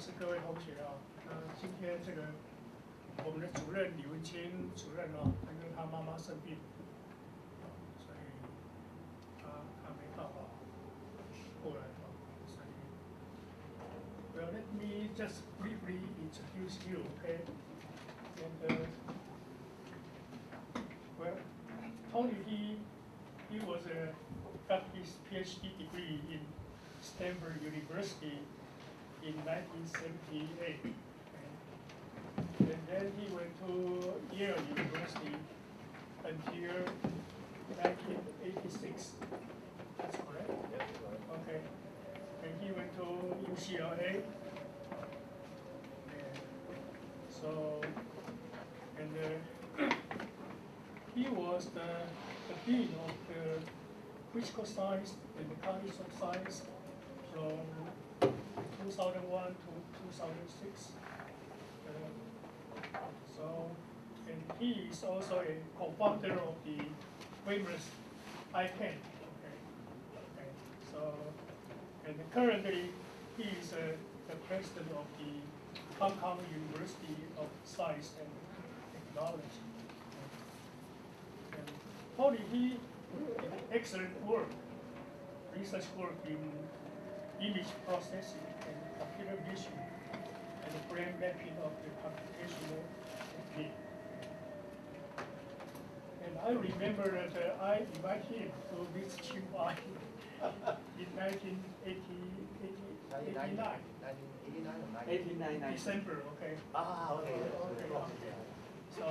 师、各位同学啊，今天这个我们的主任李文清主任啊，因为他妈妈生病，所以他没办法过来啊，所以 Well, let me just briefly introduce you, okay? And well, Tony he was got his PhD degree in Stanford University in 1978. And then he went to Yale University until 1986. That's correct? Yep. Okay. And he went to UCLA. And he was the dean of the physical science and the college of science from 2001 to 2006. And he is also a co-founder of the famous ICANN. And currently he is the president of the Hong Kong University of Science and Technology. And Tony, he did excellent work, research work in image processing and computer vision and the brain mapping of the computational technique. And I remember that I invited him to visit Qinghua in 1989. December, okay. Okay. So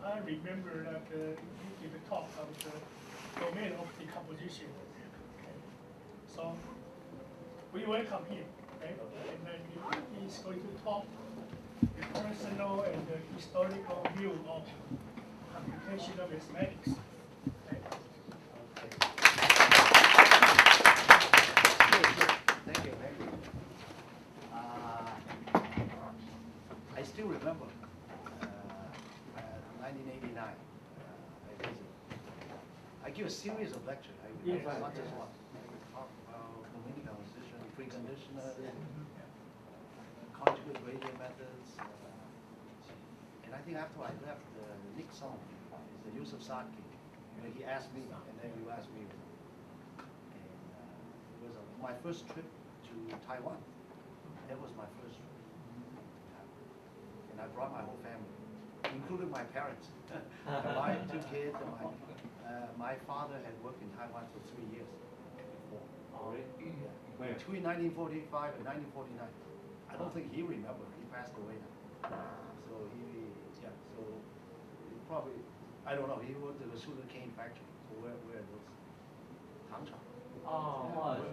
I remember that he did a talk on the domain of decomposition. Okay. So we welcome him, okay? And then he's going to talk the personal and the historical view of computational mathematics. Okay? Thank you. I still remember 1989. I visited. I give a series of lectures. Not just one. I talk about domain composition, preconditioners, conjugate gradient methods. And I think after I left, Nick Song, the Yusuf Saki, he asked me, and then you asked me. And it was my first trip to Taiwan. That was my first trip. And I brought my whole family, including my parents. My 2 kids. And my father had worked in Taiwan for 3 years before. Oh, really? Yeah. Between 1945 and 1949. I don't think he remembered. He passed away now. So so he probably, I don't know, he worked at the sugar cane factory. So where are those? Tangchang.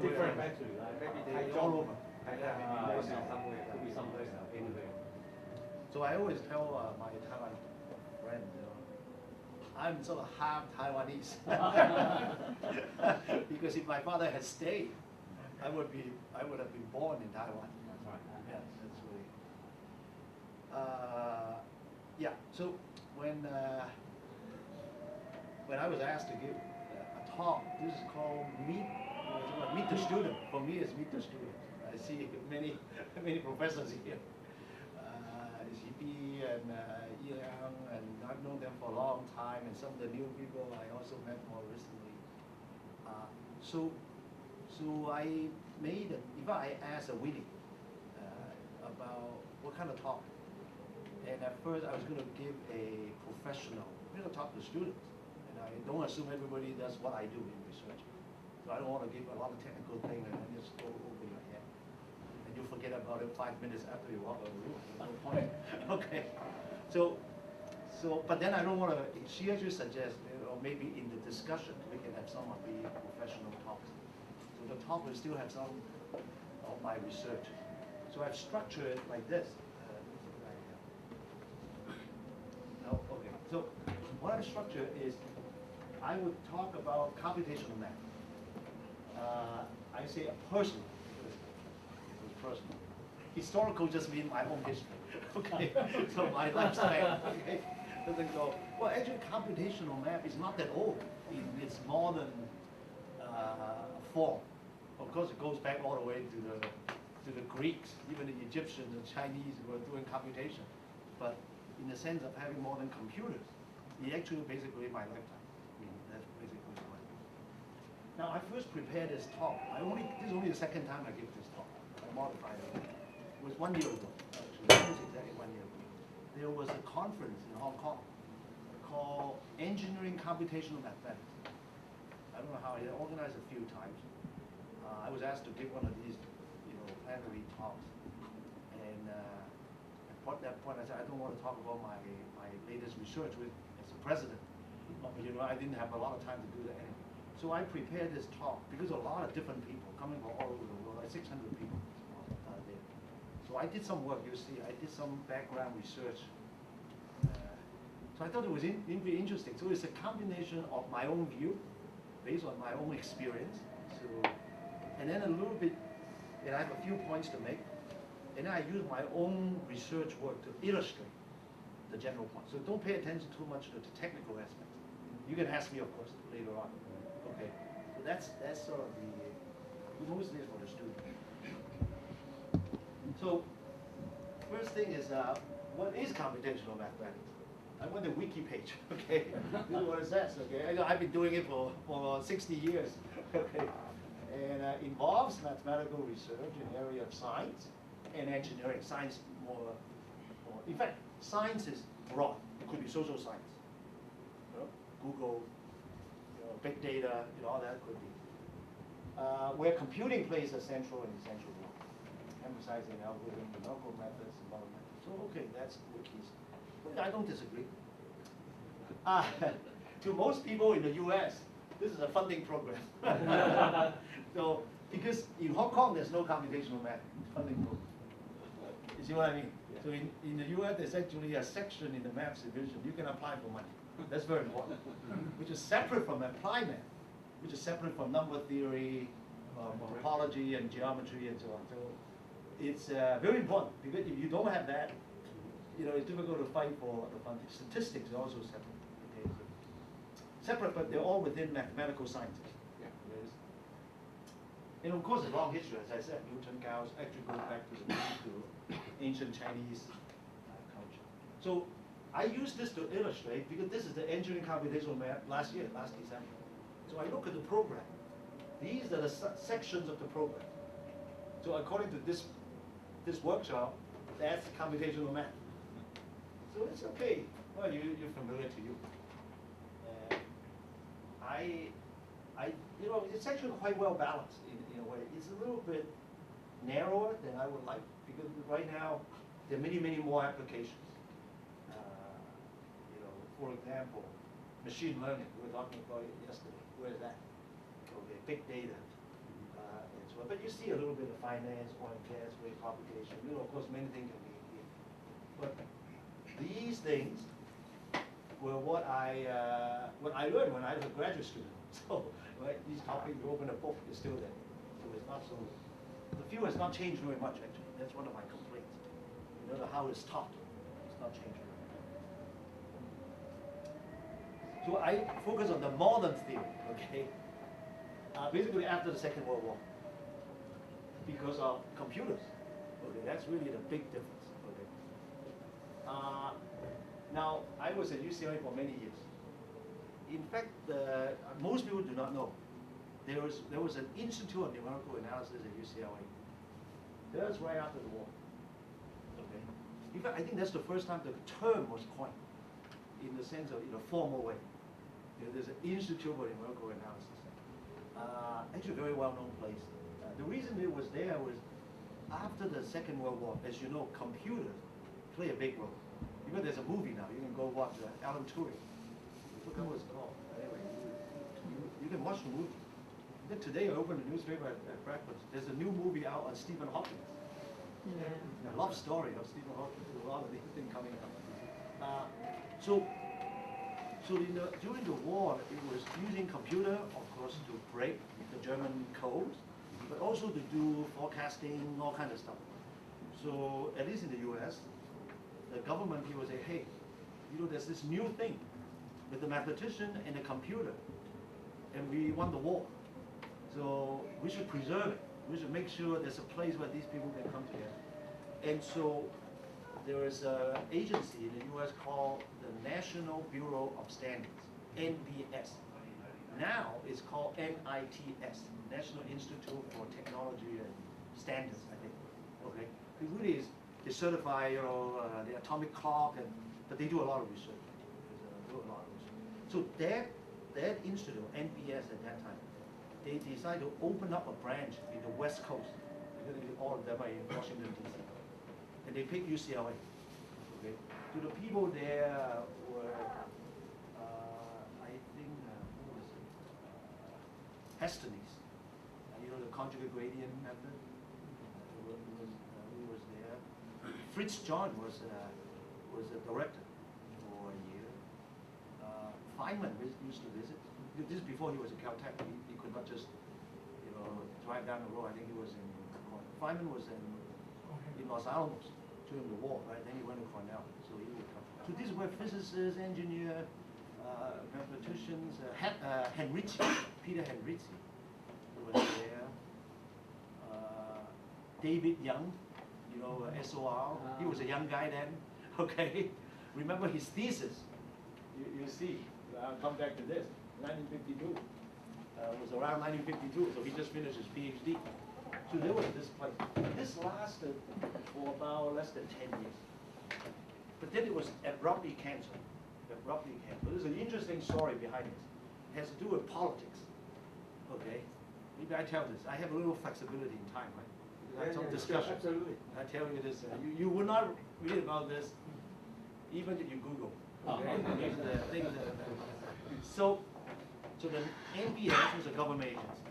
Different factory, right? Maybe they all over. Maybe somewhere, could be someplace anywhere. So I always tell my Taiwan friends, I'm sort of half Taiwanese. Because if my father had stayed, I would have been born in Taiwan. That's right. Yeah, that's really. Yeah. So when I was asked to give a talk, this is called Meet the Student. For me, it's Meet the Student. I see many professors here. Zibi and Yang, and I've known them for a long time, and some of the new people I also met more recently. So I made, I asked a Winnie about what kind of talk. And at first I was going to give a professional, talk to students. And I don't assume everybody does what I do in research. So I don't want to give a lot of technical things and then just go over your head. And you forget about it 5 minutes after you walk out of the room. No point. Okay. But then I don't want to, she actually suggests, maybe in the discussion we can have some of the professional talks. So the talk will still have some of my research. So I've structured it like this. Okay. So what I've structured is I would talk about computational math. I say a personal, because it was personal. Historical just means my own history. Okay. So my lifespan. Okay. Doesn't go. Well, actually, computational math is not that old in its modern form. Of course, it goes back all the way to the to the Greeks, even the Egyptians and Chinese were doing computation. But in the sense of having modern computers, it actually basically my lifetime. That's basically my life. Now I first prepared this talk. This is only the second time I give this talk. I modified it. It was 1 year ago, actually. Almost exactly 1 year ago. There was a conference in Hong Kong called Engineering Computational Mathematics. I don't know how, I organized a few times. I was asked to give one of these, plenary talks. And at that point I said, I don't want to talk about my latest research as a president. But I didn't have a lot of time to do that anyway. So I prepared this talk because a lot of different people coming from all over the world, like 600 people there. So I did some work, you see, I did some background research. So I thought it was really interesting. So it's a combination of my own view, based on my own experience. So, and then a little bit, and I have a few points to make. And then I use my own research work to illustrate the general point. So don't pay attention too much to the technical aspects. You can ask me, of course, later on. Okay. So that's sort of mostly for the student. So first thing is, what is computational mathematics? I went to wiki page. Okay. This is what it says. Okay. I've been doing it for 60 years. Okay. And involves mathematical research in the area of science and engineering. Science more, in fact, science is broad. It could be social science, Google, big data, all that could be. Where computing plays a central and essential role, emphasizing algorithm, numerical methods, and model methods. So okay, that's wikis. But I don't disagree. To most people in the U.S., this is a funding program. So, because in Hong Kong, there's no computational math funding program. You see what I mean? Yeah. So in the US, there's actually a section in the maths division. You can apply for money. That's very important. Which is separate from applied math, which is separate from number theory, topology, and geometry, and so on. So it's very important, because if you don't have that, it's difficult to fight for the funding. Statistics is also separate. Okay? So separate, but they're all within mathematical sciences. And of course, a long history, as I said, Newton, Gauss actually goes back to ancient Chinese culture. So I use this to illustrate, because this is the engineering computational math last December. So I look at the program. These are the sections of the program. So according to this workshop, that's computational math. So it's okay. Well, you're familiar to you. It's actually quite well balanced in a way. It's a little bit narrower than I would like, because right now there are many, many more applications. For example, machine learning. We were talking about it yesterday. Where is that? Okay, big data. And so on. But you see a little bit of finance, oil and gas, wave propagation. Of course, many things can be here. But these things were what I learned when I was a graduate student. So, right, these topics, you open a book, it's still there. So it's not so, the field has not changed very much, actually. That's one of my complaints. How it's taught, it's not changed very much. So I focus on the modern theory, okay? Basically after the Second World War, because of computers. Okay, that's really the big difference. Okay. Now I was at UCLA for many years. In fact, most people do not know. There was an Institute of Numerical Analysis at UCLA. That was right after the war. Okay. In fact, I think that's the first time the term was coined, in the sense of in a formal way. There's an Institute of Numerical Analysis. Actually, a very well-known place. The reason it was there was after the Second World War. As you know, computers play a big role. Even there's a movie now. You can go watch Alan Turing. I forgot what it's called. Anyway, you can watch the movie. Then today I opened the newspaper at breakfast. There's a new movie out on Stephen Hawking. Yeah. A love story of Stephen Hawking. A lot of these things coming up. So during the war, it was using computer, of course, to break the German codes, but also to do forecasting, all kind of stuff. So at least in the US, the government people say, hey, there's this new thing with the mathematician and the computer, and we won the war. So we should preserve it. We should make sure there's a place where these people can come together. And so there is an agency in the US called the National Bureau of Standards, NBS. Now it's called NITS, National Institute for Technology and Standards, I think. Okay, it really is. They certify, you know, the atomic clock, but they do a lot of research. They do a lot of research. So that institute, NBS at that time, they decided to open up a branch in the West Coast. All of them are in Washington, D.C. And they picked UCLA. Okay, so the people there were, I think, who was it? Hestenes. You know, the conjugate gradient method. Who was there? Fritz John was a director for a year. Feynman used to visit. This is before he was at Caltech. He could not just, you know, drive down the road. I think he was in. Feynman was in Los Alamos during the war, right? Then he went to Cornell, so he would come. So these were physicists, engineers, mathematicians. Henrici, Peter Henrici was there. David Young, you know, SOR. He was a young guy then. Okay, remember his thesis? You see, I'll come back to this. 1952. It was around 1952, so he just finished his PhD. So there was this place. This lasted for about less than 10 years. But then it was abruptly canceled. Abruptly canceled. There's an interesting story behind this. It has to do with politics. Okay? Maybe I tell this. I have a little flexibility in time, right? Because I have some discussion. Absolutely. I tell you this. You will not read about this even if you Google. Okay? So the NBS was a government agency.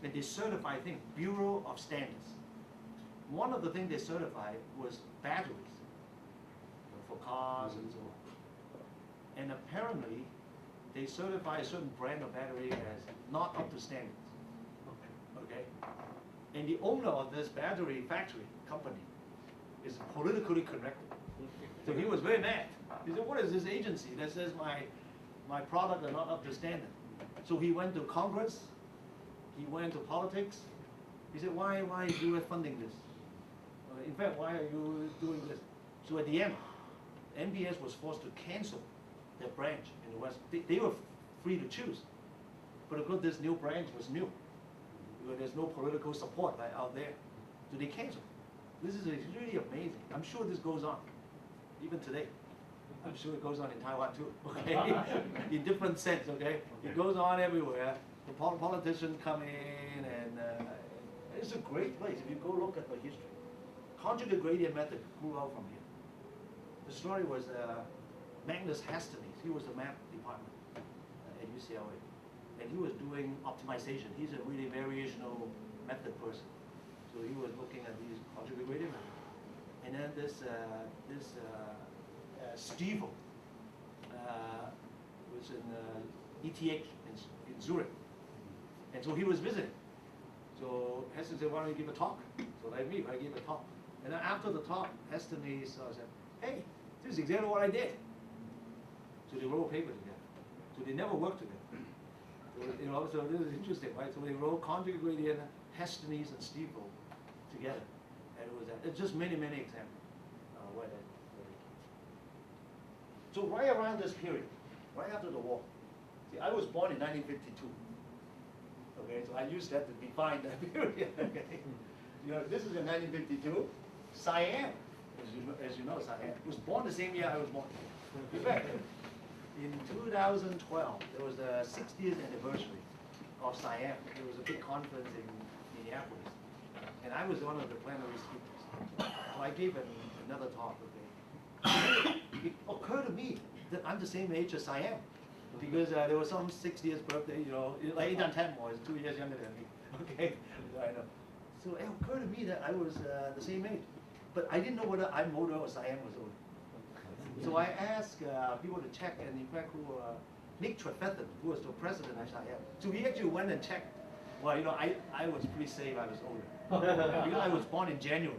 And they certify, I think, Bureau of Standards. One of the things they certified was batteries, you know, for cars and so on. And apparently, they certify a certain brand of battery as not up to standards. Okay? And the owner of this battery factory company is politically correct. So he was very mad. He said, what is this agency that says my product are not up to standard? So he went to Congress. He went to politics. He said, why is you funding this? In fact, why are you doing this? So at the end, NBS was forced to cancel their branch in the West. They were free to choose. But of course, this new branch was new. There's no political support right out there. So they canceled. This is really amazing. I'm sure this goes on, even today. I'm sure it goes on in Taiwan too, okay? In different sense, okay? It goes on everywhere. The politicians come in, and it's a great place. If you go look at the history. Conjugate gradient method grew out from here. The story was Magnus Hestenes. He was the math department at UCLA. And he was doing optimization. He's a really variational method person. So he was looking at these conjugate gradient methods. And then this Stiefel was in ETH in Zurich. And so he was visiting. So Heston said, why don't you give a talk? So like me, I gave a talk. And then after the talk, Hestenes said, hey, this is exactly what I did. So they wrote a paper together. So they never worked together. So, you know, so this is interesting, right? So they wrote conjugate gradient, Hestenes and Stiefel together. And it was it's just many, many examples where that. So right around this period, right after the war, see, I was born in 1952. Okay, so I use that to define that period. Okay, you know, this is in 1952. Siam, as you know, Siam was born the same year I was born. In fact, in 2012, there was the 60th anniversary of Siam. There was a big conference in Minneapolis, and I was one of the plenary speakers. So I gave another talk. Okay, it occurred to me that I'm the same age as Siam. Because there was some 60th birthday, you know, like Aidan Tadmore is 2 years younger than me. Okay, I know. So it occurred to me that I was the same age, but I didn't know whether I'm older or Siam was older. So I asked people to check, and in fact, Nick Trefethen, who was the president of Siam, so he actually went and checked. Well, you know, I was pretty safe. I was older because I was born in January.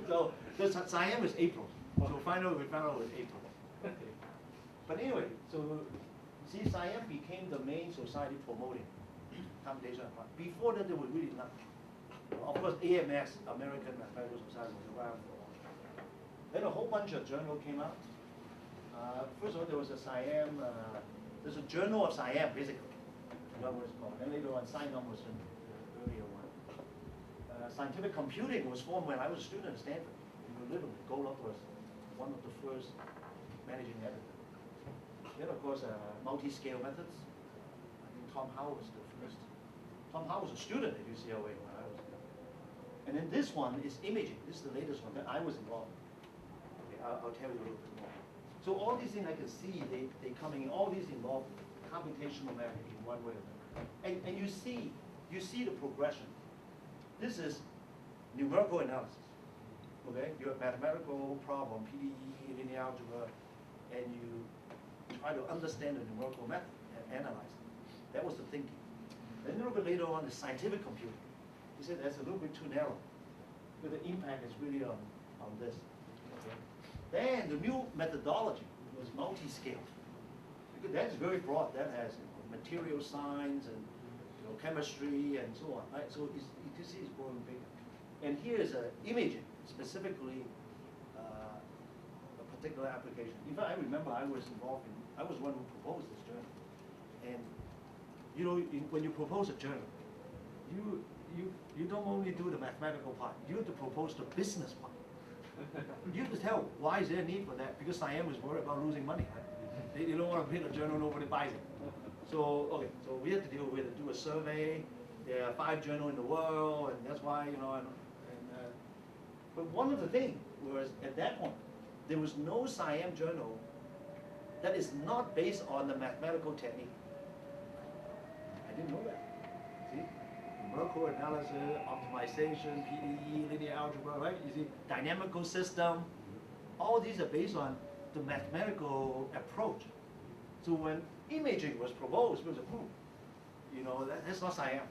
so Siam is April. So finally we found out it was April. But anyway, so see, Siam became the main society promoting computation applied. Before that, there was really nothing. Of course, AMS, American Mathematical Society, was around for a long time. Then a whole bunch of journals came out. First of all, there was a SIAM, there's a Journal of SIAM, basically, what was called. Then later on, SINOM was an earlier one. Scientific computing was formed when I was a student at Stanford. Literally, Golub was one of the first managing editors. Then, of course, multi-scale methods. I think Tom Howe was the first. Tom Howe was a student at UCLA when I was there. And then this one is imaging. This is the latest one that I was involved in. Okay, I'll tell you a little bit more. So all these things I can see, they coming in. All these involve computational method in one way or another. And you see the progression. This is numerical analysis. Okay, you have mathematical problem, PDE, linear algebra, and you try to understand the numerical method and analyze it. That was the thinking. Then a little bit later on, the scientific computing. He said that's a little bit too narrow, but the impact is really on this. Okay. Then the new methodology was multi-scale, because that's very broad. That has material science and chemistry and so on. Right? So you can see it's growing bigger. And here is imaging, specifically a particular application. In fact, I remember I was involved in, I was one who proposed this journal. And when you propose a journal, you don't only do the mathematical part, you have to propose the business part. You have to tell why is there a need for that, because SIAM is worried about losing money. Right? They don't want to print a journal, nobody buys it. So, okay, so we have to do a survey. There are 5 journals in the world, and that's why, but one of the things was, at that point, there was no SIAM journal that is not based on the mathematical technique. I didn't know that. See? Numerical analysis, optimization, PDE, linear algebra, right? You see, dynamical system. All these are based on the mathematical approach. So when imaging was proposed, it was that's not SIAM.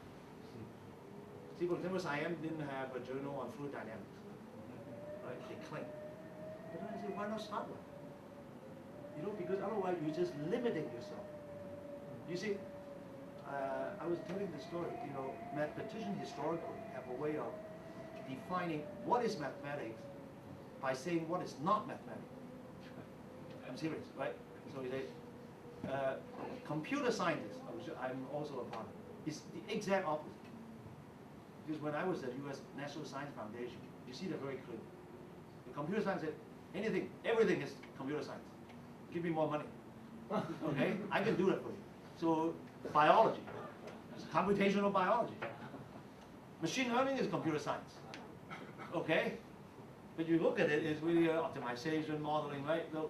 See, for example, SIAM didn't have a journal on fluid dynamics. Right? They claim. But then I said, why not start one? Because otherwise you're just limiting yourself. You see, I was telling the story, mathematicians historically have a way of defining what is mathematics by saying what is not mathematics. I'm serious, right? So you say, computer scientists, I'm also a part of it, is the exact opposite. Because when I was at U.S. National Science Foundation, you see that very clearly. The computer science said, everything is computer science. Give me more money. Okay? I can do that for you. So biology, it's computational biology. Machine learning is computer science. Okay? But you look at it, it's really optimization, modeling, right? So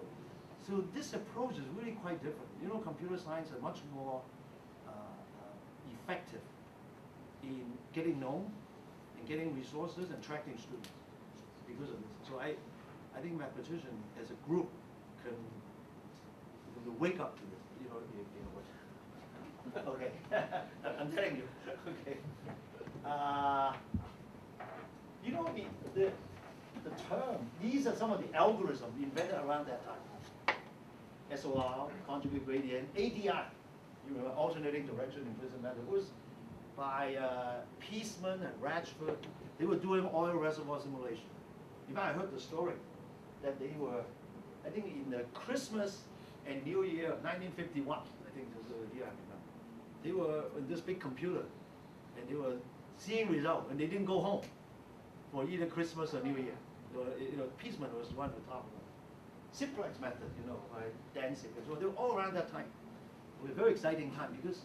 this approach is really quite different. Computer science is much more effective in getting known and getting resources and attracting students because of this. So I think mathematicians as a group can wake up to this. Okay, I'm telling you. Okay. The term, these are some of the algorithms invented around that time. SOR, conjugate gradient, ADI, alternating direction implicit method, was by Peaceman and Ratchford. They were doing oil reservoir simulation. In fact, I heard the story that they were, I think in the Christmas and New Year of 1951, I think was the year I remember. They were in this big computer, and they were seeing results, and they didn't go home for either Christmas or New Year. Peaceman was one to talk about. Simplex method, by dancing. So they were all around that time. It was a very exciting time because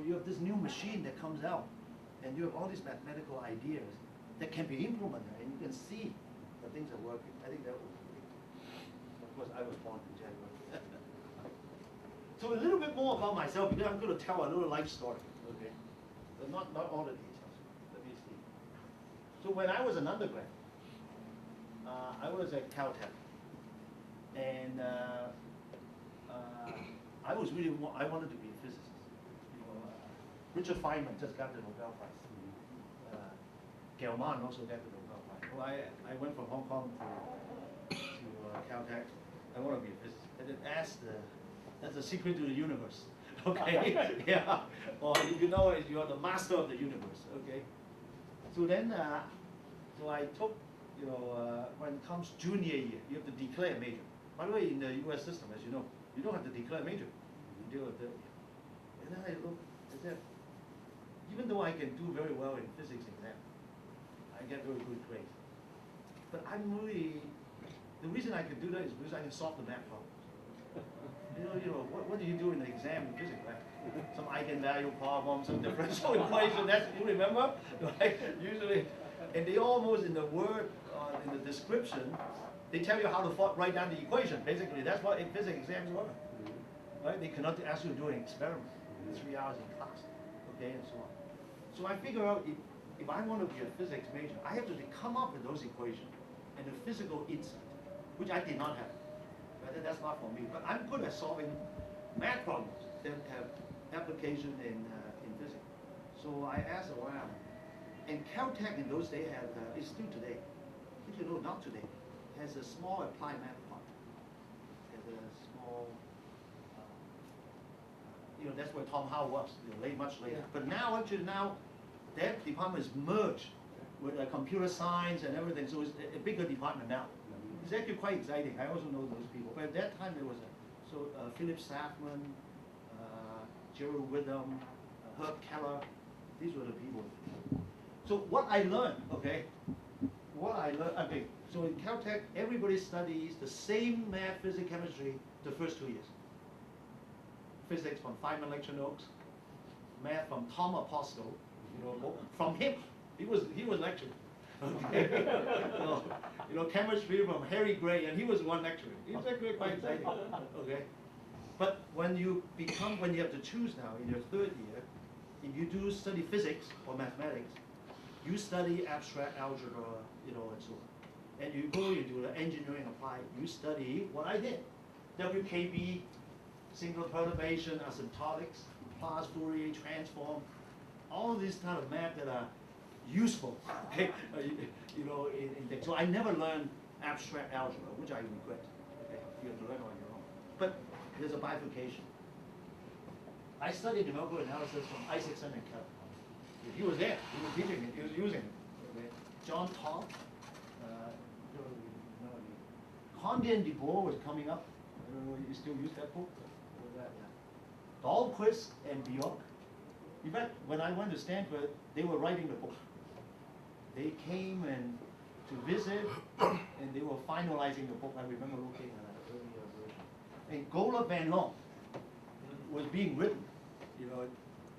you have this new machine that comes out, and you have all these mathematical ideas that can be implemented, and you can see that things are working. I think that was, of course, I was born in January. So a little bit more about myself, because I'm going to tell a little life story, okay? But not all the details. Let me see. So when I was an undergrad, I was at Caltech, and I wanted to be a physicist. Richard Feynman just got the Nobel Prize. Gell-Mann also got the Nobel Prize. Well, I went from Hong Kong to Caltech. I want to be a physicist. And then that's the secret to the universe. Okay, yeah, or you know you're the master of the universe. Okay, so then, so I took, when it comes junior year, you have to declare a major. By the way, in the U.S. system, as you know, you don't have to declare a major until the third year. And then I look, I said, even though I can do very well in physics exam, I get very good grades. But I'm really, the reason I can do that is because I can solve the math problems. What do you do in the exam in physics, right? Some eigenvalue problem, some differential equation, that's, you remember? Right? Usually, and they almost in the word, in the description, they tell you how to write down the equation. Basically, that's what in physics exams work. Right? They cannot ask you to do an experiment, 3 hours in class, okay, and so on. So I figure out if I want to be a physics major, I have to come up with those equations and the physical insight, which I did not have. Right? That's not for me. But I'm good at solving math problems that have application in physics. So I asked around, and Caltech in those days had, it's still today, if you know, not today, has a small applied math department. Has a small, that's where Tom Howe was, much later. Yeah. But now, actually now, that department is merged with computer science and everything, so it's a bigger department now. It's actually quite exciting. I also know those people. But at that time, there was Philip Safman, Gerald Witham, Herb Keller. These were the people. So what I learned, okay, so in Caltech, everybody studies the same math, physics, chemistry the first 2 years. Physics from Feynman lecture notes, math from Tom Apostle, from him. He was lecturing. Okay. Chemistry from Harry Gray, and he was one lecturer. He's actually quite exciting. Okay. But when you have to choose now in your third year, if you do study physics or mathematics, you study abstract algebra, and so on. And you go into the engineering applied, you study what I did. WKB, single perturbation, asymptotics, Laplace Fourier transform, all these kind of math that are useful, okay? So I never learned abstract algebra, which I regret. Okay? You have to learn on your own. But there's a bifurcation. I studied numerical analysis from Isaacson and Keller. He was there. He was teaching it. He was using it. Okay? John Todd, Condé and DeBoer was coming up. I don't know if you still use that book. Dahlquist and Bjork. In fact, when I went to Stanford, they were writing the book. They came to visit, and they were finalizing the book. I remember looking at an earlier version. And Gola Van Loan was being written.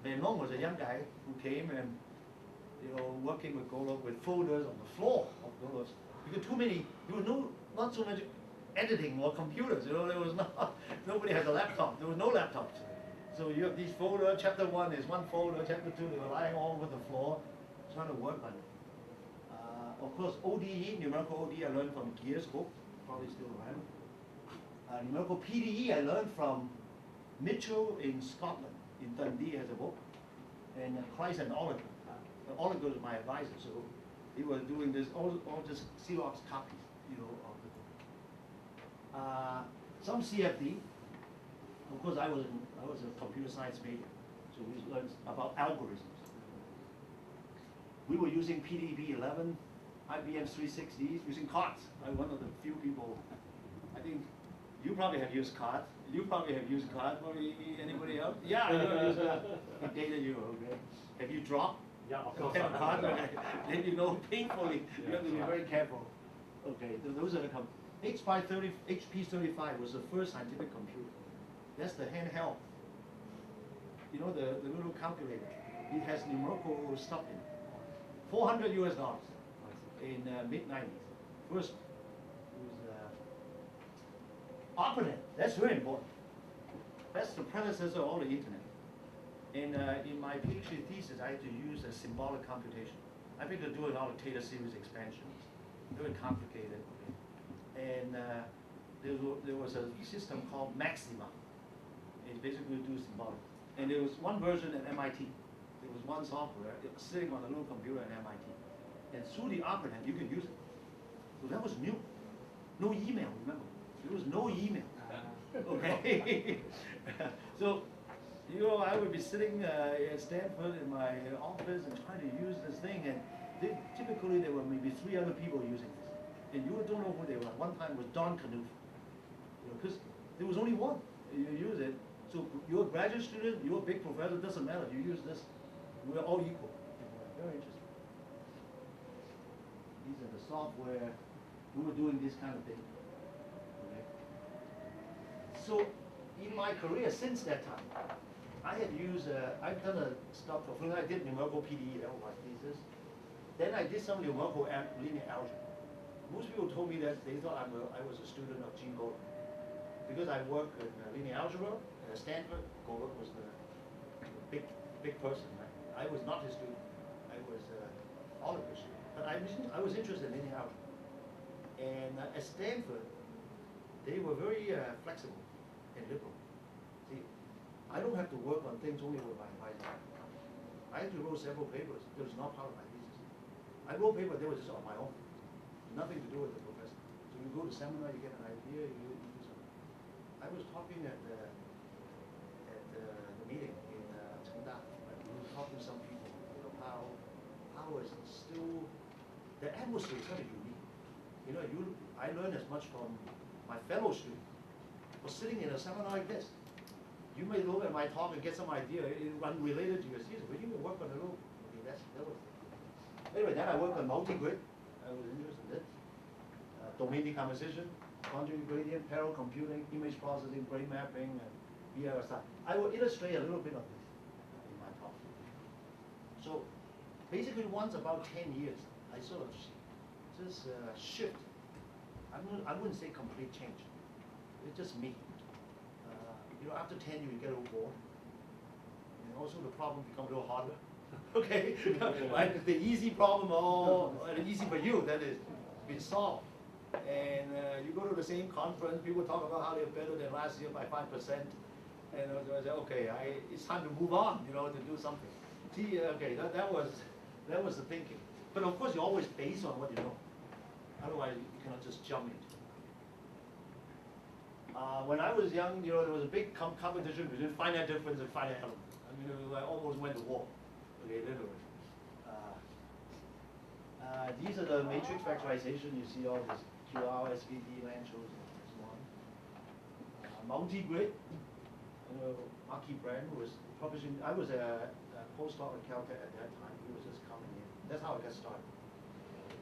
Van Loan was a young guy who came and, working with Gola with folders on the floor of Gola's. Because there was not so much editing or computers. There was nobody had a laptop. There was no laptops. So you have these folders. Chapter 1 is one folder. Chapter 2, they were lying all over the floor, trying to work on it. Of course, ODE, numerical ODE, I learned from Gear's book, probably still around. Numerical PDE, I learned from Mitchell in Scotland, in Dundee has a book, and Christ and Oliver. Oliver was my advisor, so he was doing this, all this Xerox copies, of the book. Some CFD. Of course, I was a computer science major, so we learned about algorithms. We were using PDB-11, IBM 360s, using cards. I'm one of the few people. I think you probably have used cards. You probably have used cards. Probably anybody else? Yeah, you have used data you. Okay. Have you dropped? Yeah, of course. A card? Okay. Then painfully. You have to be very careful. Okay, those are the HP 35 was the first scientific computer. That's the handheld. The little calculator. It has numerical stuff in it. $400 US in mid-90s. First was ARPANET. That's very important. That's the predecessor of all the internet. And in my PhD thesis, I had to use a symbolic computation. I think they're doing all the Taylor series expansions. Very complicated. And there was a system called Maxima. It basically do symbolic. And there was one version at MIT. There was one software sitting on a little computer at MIT. And through the ARPANET, you could use it. So that was new. No email, remember? There was no email. Okay. So You know, I would be sitting at Stanford in my office and trying to use this thing, and typically there were maybe 3 other people using this, and you don't know who they were. One time was Don Knuth, because there was only one. You use it, so you're a graduate student, you're a big professor, doesn't matter. You use this, we're all equal. Very interesting. These are the software. We were doing this kind of thing. Okay. So, in my career since that time, I had used, I've done a stuff for, I did numerical PDE, my thesis. Then I did some numerical linear algebra. Most people told me that they thought I was a student of Gene Goldman. Because I worked in linear algebra at Stanford, Goldman was the big person, right? I was not his student. I was Oliver's student. But I was interested in linear algebra. And at Stanford, they were very flexible and liberal. See, I don't have to work on things only with my advisor. I actually wrote several papers that was not part of my thesis. I wrote papers that were just on my own, nothing to do with the professor. So you go to seminar, you get an idea, you do something. I was talking at the meeting in Chengda. We were talking to some people, how is it still, the atmosphere is kind of unique. You know, I learned as much from my fellow students. But sitting in a seminar like this, you may look at my talk and get some idea, unrelated to your thesis, but you can work on it a little. I mean, that was. Anyway, then I worked on multi-grid. I was interested in it. Domain decomposition, conjugate gradient, parallel computing, image processing, brain mapping, and VLSI. I will illustrate a little bit of this in my talk. So, basically, once about 10 years, I sort of just shift. I wouldn't say complete change. It's just me. You know, after 10 years, you get a little bored. And also the problem becomes a little harder. Okay? Like the easy problem, easy for you, that is been solved. And you go to the same conference, people talk about how they're better than last year by 5%. And I say, okay, it's time to move on, you know, to do something. See, okay, that was the thinking. But of course, you're always based on what you know. Otherwise, you cannot just jump into it. When I was young, you know, there was a big competition between finite difference and finite element. I mean, I almost went to war. Okay, literally. These are the matrix factorization. You see all this QR, SVD, Lanchos, and so on. Multi-grid. You know, Marky Brand was publishing. I was a postdoc at Caltech at that time. He was just coming in. That's how I got started.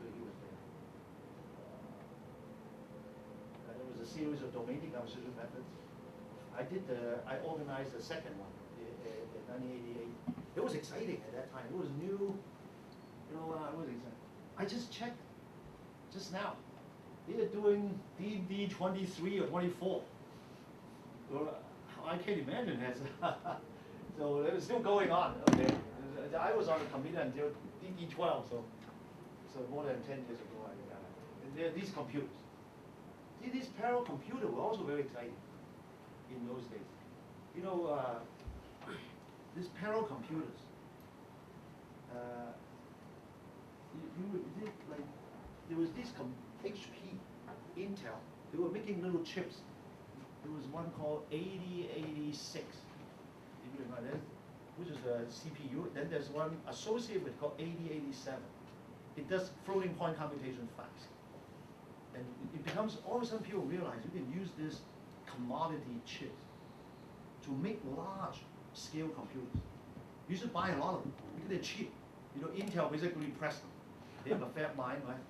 He was there. There was a series of domain decomposition methods. I organized the second one in 1988. It was exciting at that time. It was new. You know, it was exciting. I just checked just now. They are doing DD 23 or 24. Well, I can't imagine that. So it was still going on. Okay, I was on the committee until DD 12. So more than 10 years ago, I got it. And there are these computers. See, these parallel computers were also very exciting in those days. You know, these parallel computers. Like, there was this HP, Intel. They were making little chips. There was one called 8086. If you remember that, which is a CPU. Then there's one associated with called 8087. It does floating point computation fast. And it becomes, all of a sudden people realize you can use this commodity chips to make large scale computers. You should buy a lot of them because they're cheap. You know, Intel basically pressed them. They have a fat line, right?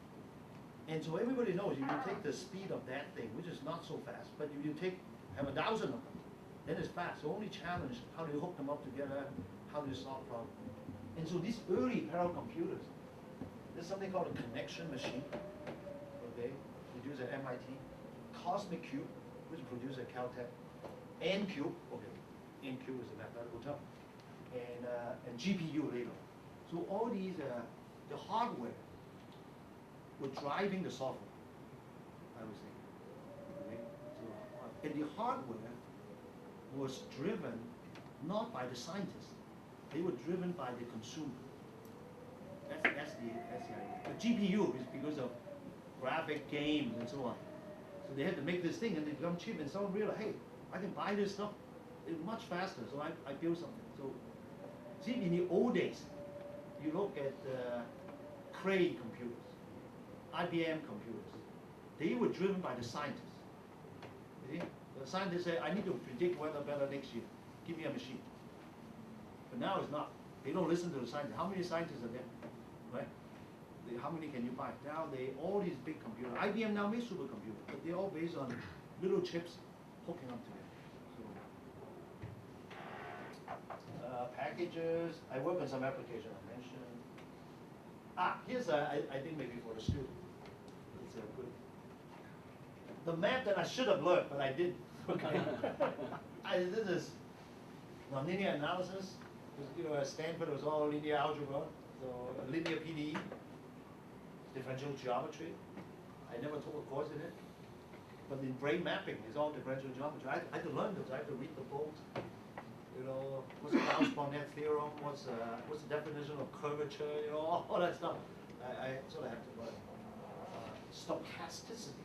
And so everybody knows you can take the speed of that thing, which is not so fast, but if you have 1,000 of them, then it's fast. The only challenge, how do you hook them up together? How do you solve problems? And so these early parallel computers, there's something called a connection machine, okay, produced at MIT, Cosmic Cube, which is produced at Caltech, N-Cube, okay, N-Cube is a mathematical term, and GPU later. So all these, the hardware were driving the software, I would say. Okay? So, and the hardware was driven not by the scientists, they were driven by the consumer. That's the idea. The GPU is because of graphic games and so on. So they had to make this thing and they become cheap, and someone realized, hey, I can buy this stuff it's much faster. So I built something. So see, in the old days, you look at Cray computers, IBM computers. They were driven by the scientists. You see? The scientists say, I need to predict weather better next year. Give me a machine. But now it's not. They don't listen to the scientists. How many scientists are there? Right? How many can you buy? Now all these big computers. IBM now makes supercomputers, but they're all based on little chips hooking up together. So, packages. I work on some application I mentioned. Here's I think maybe for the student. It's a good. The map that I should have learned, but I didn't. Okay. This is nonlinear analysis. You know, at Stanford it was all linear algebra, so linear PDE, differential geometry. I never took a course in it, but in brain mapping, it's all differential geometry. I had to learn those. I had to read the books. You know, what's the Gauss-Bonnet theorem? What's the definition of curvature? You know, all that stuff. I sort of have to learn. Stochasticity.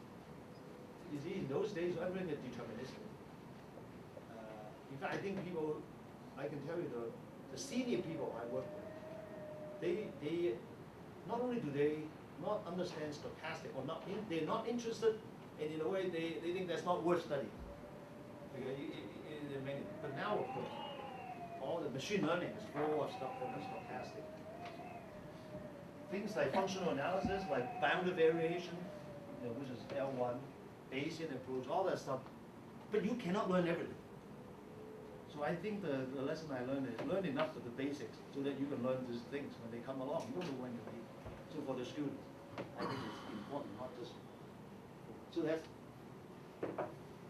You see, in those days, everything is deterministic. In fact, I think people, I can tell you the senior people I work with, they not only do they not understand stochastic or not, they're not interested, and in a way they think that's not worth studying. But now, of course, all the machine learning is full of stuff that's stochastic. Things like functional analysis, like bounded variation, you know, which is L1, Bayesian approach, all that stuff. But you cannot learn everything. So I think the lesson I learned is learn enough of the basics so that you can learn these things when they come along. You don't know when you need. So for the students, I think it's important, not just. So that's.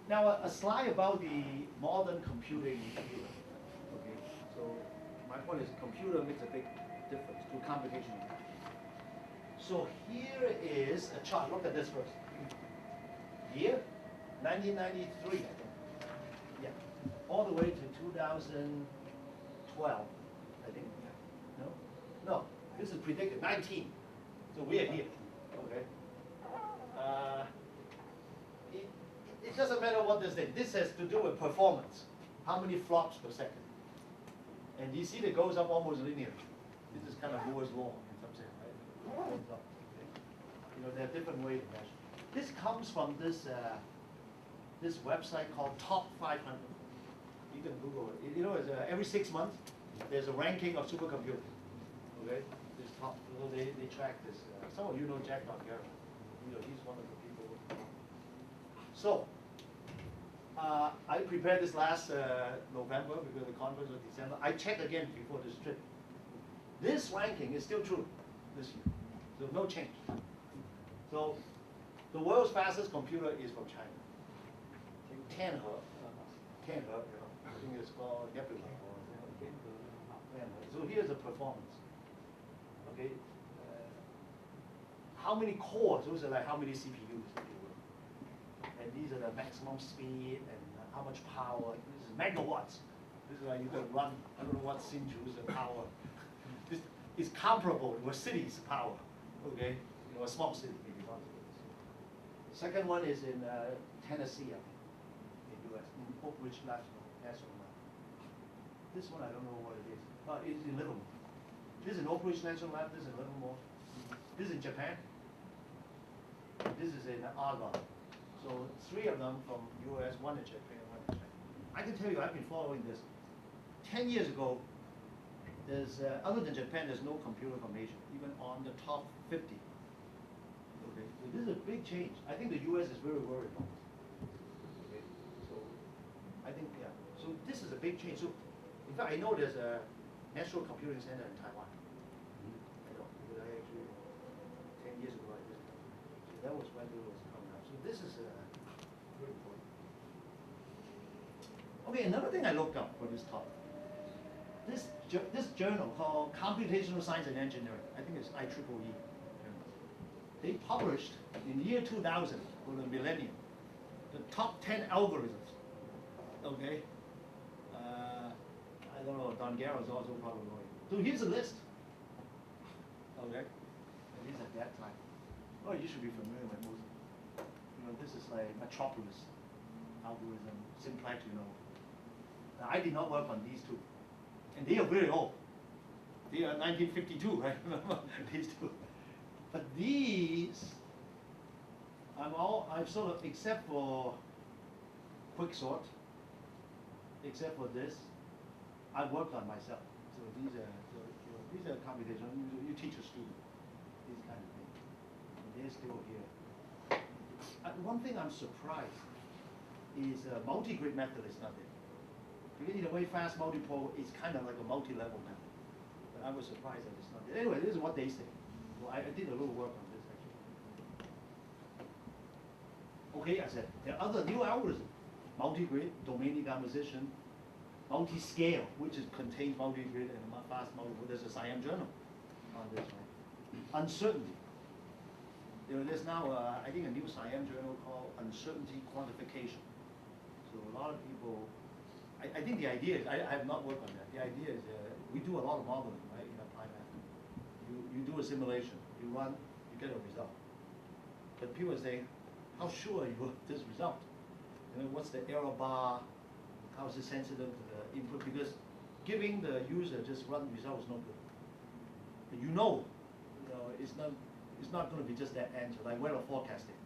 Now a slide about the modern computing field. Okay, so my point is computer makes a big difference to computation. So here is a chart. Look at this first. Year 1993, I think. Yeah, all the way to 2012, I think. No, this is predicted 19. So we are here. Okay. It doesn't matter what this is. This has to do with performance. How many flops per second? And you see that goes up almost linearly. This is kind of Moore's law in some sense, right? You know, there are different ways to measure. This comes from this this website called Top 500. You can Google it. You know, it's, every 6 months there's a ranking of supercomputers. Okay, this top. So they track this. Some of you know Jack Dongero. You know, he's one of the people. So I prepared this last November because the conference was December. I checked again before this trip. This ranking is still true this year. So no change. So the world's fastest computer is from China. 10 He. 10 He, you know. I think it's called Nebula. So here's the performance. Okay. How many cores? Those are like how many CPUs, if you will. And these are the maximum speed and how much power. This is megawatts. This is like you can run, I don't know what Sinju's power. This is comparable to a city's power. Okay, you know, a small city maybe one. Second one is in Tennessee, I think, in U.S. in Oak Ridge National Lab. This one I don't know what it is. It's in Livermore. This is in Oak Ridge National Lab. This is in Livermore. This is in Japan. This is in Argonne. So 3 of them from U.S., 1 in Japan, 1 in China. I can tell you, I've been following this. 10 years ago, there's other than Japan, there's no computer from Asia, even on the top 50. Okay, so this is a big change. I think the U.S. is very worried about this. Okay, so I think So this is a big change. So in fact, I know there's a National Computing Center in Taiwan. I know because I actually 10 years ago I did. So that was when it was coming up. So this is very important. Okay, another thing I looked up for this talk. This journal called Computational Science and Engineering, I think it's IEEE. They published in the year 2000, for the millennium, the top 10 algorithms. Okay, I don't know. Don Garrow is also probably going. So here's a list. Okay, at least at that time. Oh, you should be familiar with most. You know, this is like Metropolis algorithm, simplex. You know. Now, I did not work on these two, and they are very old. They are 1952, right? Remember these two. But these, I've sort of, except for quicksort, except for this, I worked on myself. So these are computational. You teach a student these kind of things. And they're still here. One thing I'm surprised is multi-grid method is not there. Because in a way, fast multipole is kind of like a multi-level method. But I was surprised that it's not there. Anyway, this is what they say. So I did a little work on this actually. Okay, I said there are other new algorithms: multi-grid, domain decomposition, multi-scale, which contains multi-grid and fast multipole. There's a Siam journal on this one. Uncertainty. There's now, I think, a new Siam journal called Uncertainty Quantification. So a lot of people, I think the idea is, I have not worked on that. The idea is we do a lot of modeling, right, in applied math. You do a simulation, you run, you get a result. But people say, how sure are you of this result? You know, what's the error bar? How is it sensitive to the input? Because giving the user just run result is no good. But you know, it's not going to be just that answer, like weather forecasting.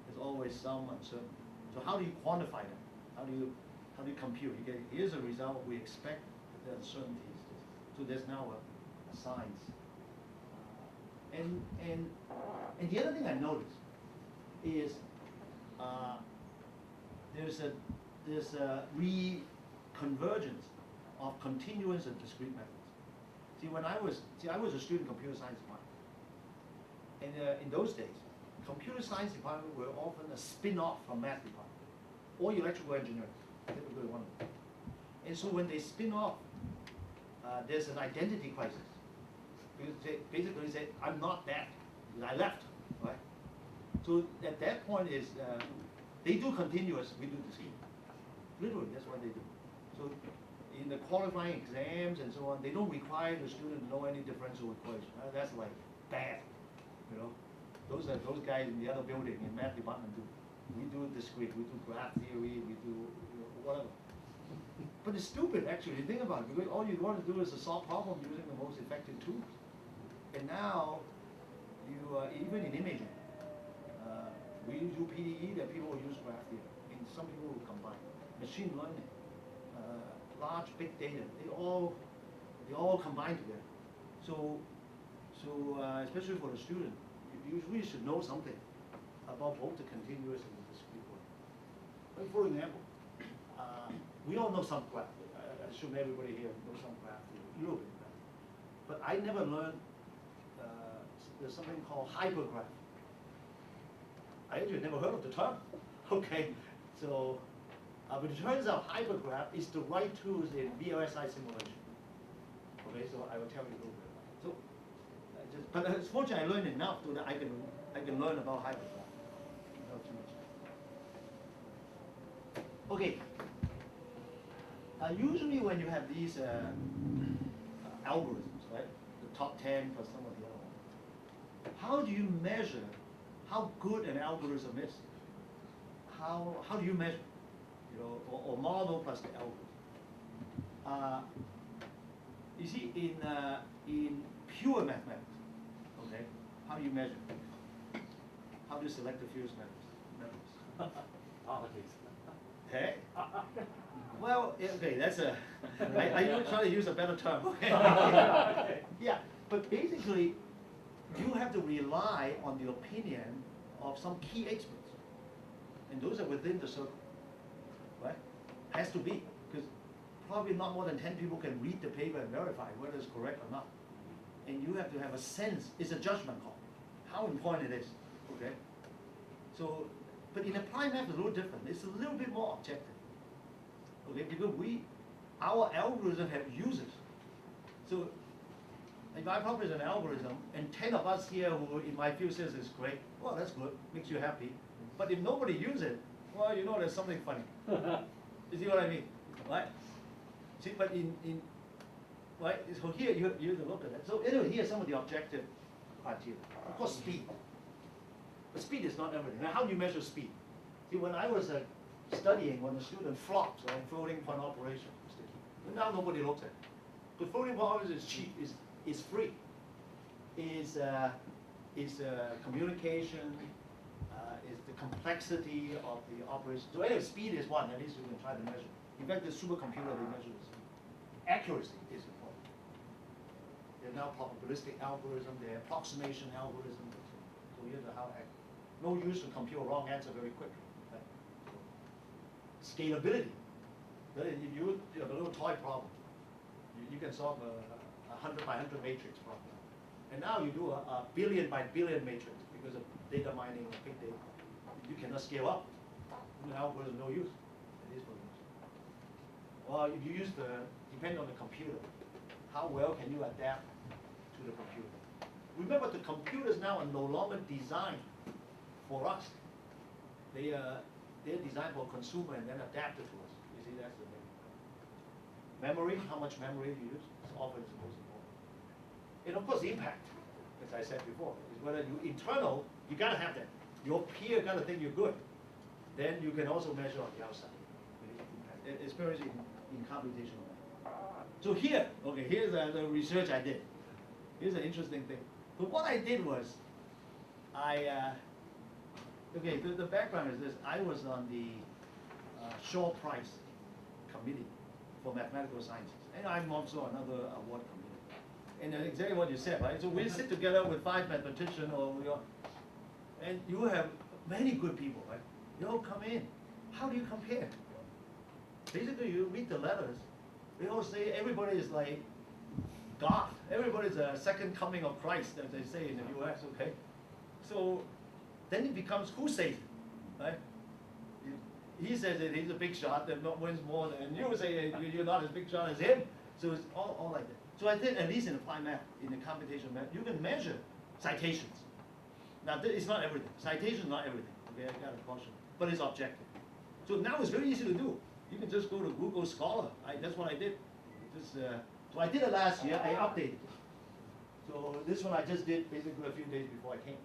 There's always some uncertainty. So how do you quantify them? How do you compute? You get, here's a result, we expect the uncertainty is this. So there's now a science. And the other thing I noticed is there's a reconvergence of continuous and discrete methods. See, I was a student in computer science department. And in those days, computer science department were often a spin-off from math department, or electrical engineering, typically one of them. And so when they spin off, there's an identity crisis. Because they basically say, I'm not that, I left, right? So at that point is, they do continuous, we do discrete. Literally, that's what they do. So in the qualifying exams and so on, they don't require the student to know any differential equation. That's like bad. You know, those guys in the other building in math department do. We do discrete, we do graph theory, we do whatever. But it's stupid actually. Think about it, because all you want to do is to solve problems using the most effective tools. And now, you even in imaging, we do PDE. That people will use graph theory, and some people will combine machine learning, large big data. They all combine together. So especially for the student, you really should know something about both the continuous and the discrete work. Like for example, we all know some graph. I assume everybody here knows some graph, a little bit of graph. But I never learned, there's something called hypergraph. I actually never heard of the term. Okay, so, but it turns out hypergraph is the right tools in VLSI simulation. Okay, so I will tell you a little bit about it. So, but fortunately, I learned enough so that I can learn about hypergraph. Not too much. Okay. Usually, when you have these algorithms, right, the top 10 plus some of the other ones, how do you measure how good an algorithm is? How do you measure? You know, or model plus the algorithm. You see, in pure mathematics, okay, how do you measure? How do you select the fewest methods? Okay. Well, okay, that's a. I try to use a better term. Okay. Yeah, but basically, you have to rely on the opinion of some key experts, and those are within the circle, right? Has to be, because probably not more than 10 people can read the paper and verify whether it's correct or not. And you have to have a sense. It's a judgment call. How important it is, okay? So, but in applied math, it's a little different. It's a little bit more objective. Okay, because our algorithm have users. So if I publish an algorithm and 10 of us here who in my field says it's great, well, that's good, makes you happy. But if nobody uses it, well, you know there's something funny. You see what I mean? Right? See, but in right, so here you have to look at that. So anyway, here's some of the objective criteria. Of course, speed. But speed is not everything. Now, how do you measure speed? See, when I was studying, when the student flops, right, floating point operation, But now nobody looks at it. The floating point is cheap, is free. Is communication, is the complexity of the operation. So anyway, speed is one, at least you can try to measure. In fact, the supercomputer, they measure the speed. Accuracy is important. There are now probabilistic algorithms, there are approximation algorithms. So you have to how accurate. No use to compute a wrong answer very quickly. Right? Scalability. If you have a little toy problem, you can solve a 100 by 100 matrix problem. And now you do a billion by billion matrix because of data mining and big data. You cannot scale up. The algorithm no use. It is no use. Well, if you use depend on the computer, how well can you adapt to the computer? Remember, the computers now are no longer designed for us. They're designed for consumer and then adapted to us. You see, that's the thing. Memory, how much memory you use, is often the most important. And of course, impact, as I said before, is whether you internal, you gotta have that. Your peer gotta think you're good. Then you can also measure on the outside. Especially in computational math. So here, okay, here's the research I did. Here's an interesting thing. So what I did was, okay, the background is this. I was on the Shaw Prize committee for mathematical sciences. And I'm also another award committee. And exactly what you said, right? So we sit together with 5 mathematicians, and you have many good people, right? They all come in. How do you compare? Basically, you read the letters. They all say everybody is like God. Everybody's a second coming of Christ, as they say in the U.S., okay? So then it becomes who says it, right? He says that he's a big shot that wins more than, and you say you're not as big shot as him. So it's all like that. So I think at least in applied math, in the computational math, you can measure citations. Now it's not everything. Citation is not everything. Okay, I got a caution, but it's objective. So now it's very easy to do. You can just go to Google Scholar. That's what I did. So I did it last year. I updated it. So this one I just did basically a few days before I came.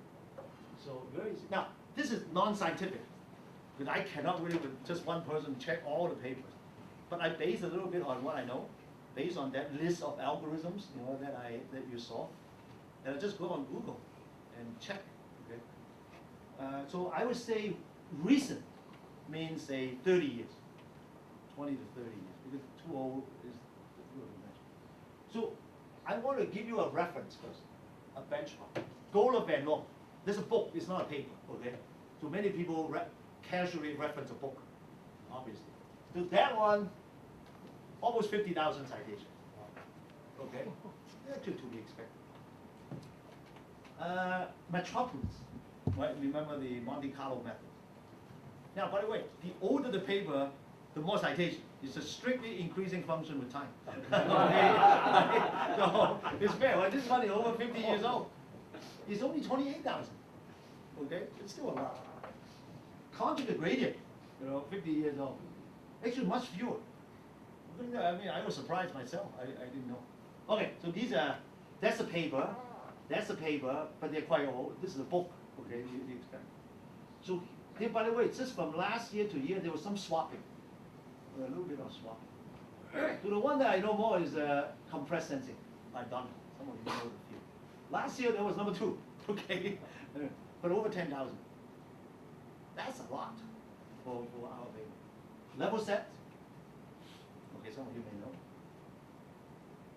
So very easy. Now this is non-scientific, because I cannot really with just one person check all the papers. But I base a little bit on what I know, based on that list of algorithms, that you saw, and I just go on Google and check. Okay. So I would say recent means say 30 years, 20 to 30 years, because too old is too old to mention. So I want to give you a reference first, a benchmark. Gola Van Loon. There's a book. It's not a paper. Okay. So many people casually reference a book, obviously. So that one, almost 50,000 citations. Okay. To be expected. Metropolis. Right? Remember the Monte Carlo method. Now, by the way, the older the paper, the more citation. It's a strictly increasing function with time. So it's fair. Well, this one is over 50 years old. It's only 28,000. Okay, it's still a lot. Conjugate gradient, 50 years old. Actually, much fewer. I mean, I was surprised myself. I didn't know. Okay, so that's the paper. That's the paper, but they're quite old. This is a book. Okay, you expect. So, by the way, just from last year to year, there was some swapping. A little bit of swapping. So the one that I know more is compressed sensing by Donald. Some of you know the field. Last year there was number 2. Okay, but over 10,000. That's a lot for our paper. Level set. Okay, some of you may know.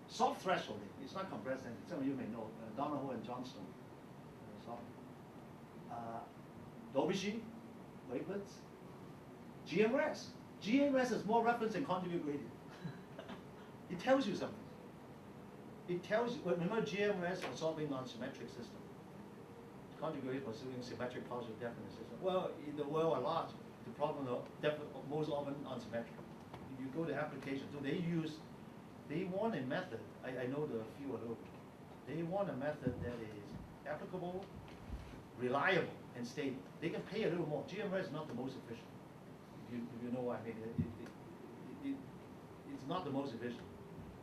Soft thresholding. It's not compressed sensing. Some of you may know. Donahoe and Johnstone. Dobischi, wavelets. GMRS. GMRS is more reference than conjugate gradient. It tells you something. It tells you, remember GMRS was solving non-symmetric system. Conjugate was solving symmetric positive definite system. Well, in the world at large, the problem of most often unsymmetric. You go to application, so they want a method, I know the few a little bit. They want a method that is applicable, reliable, and stable. They can pay a little more. GMRS is not the most efficient. If you know what I mean, it's not the most efficient,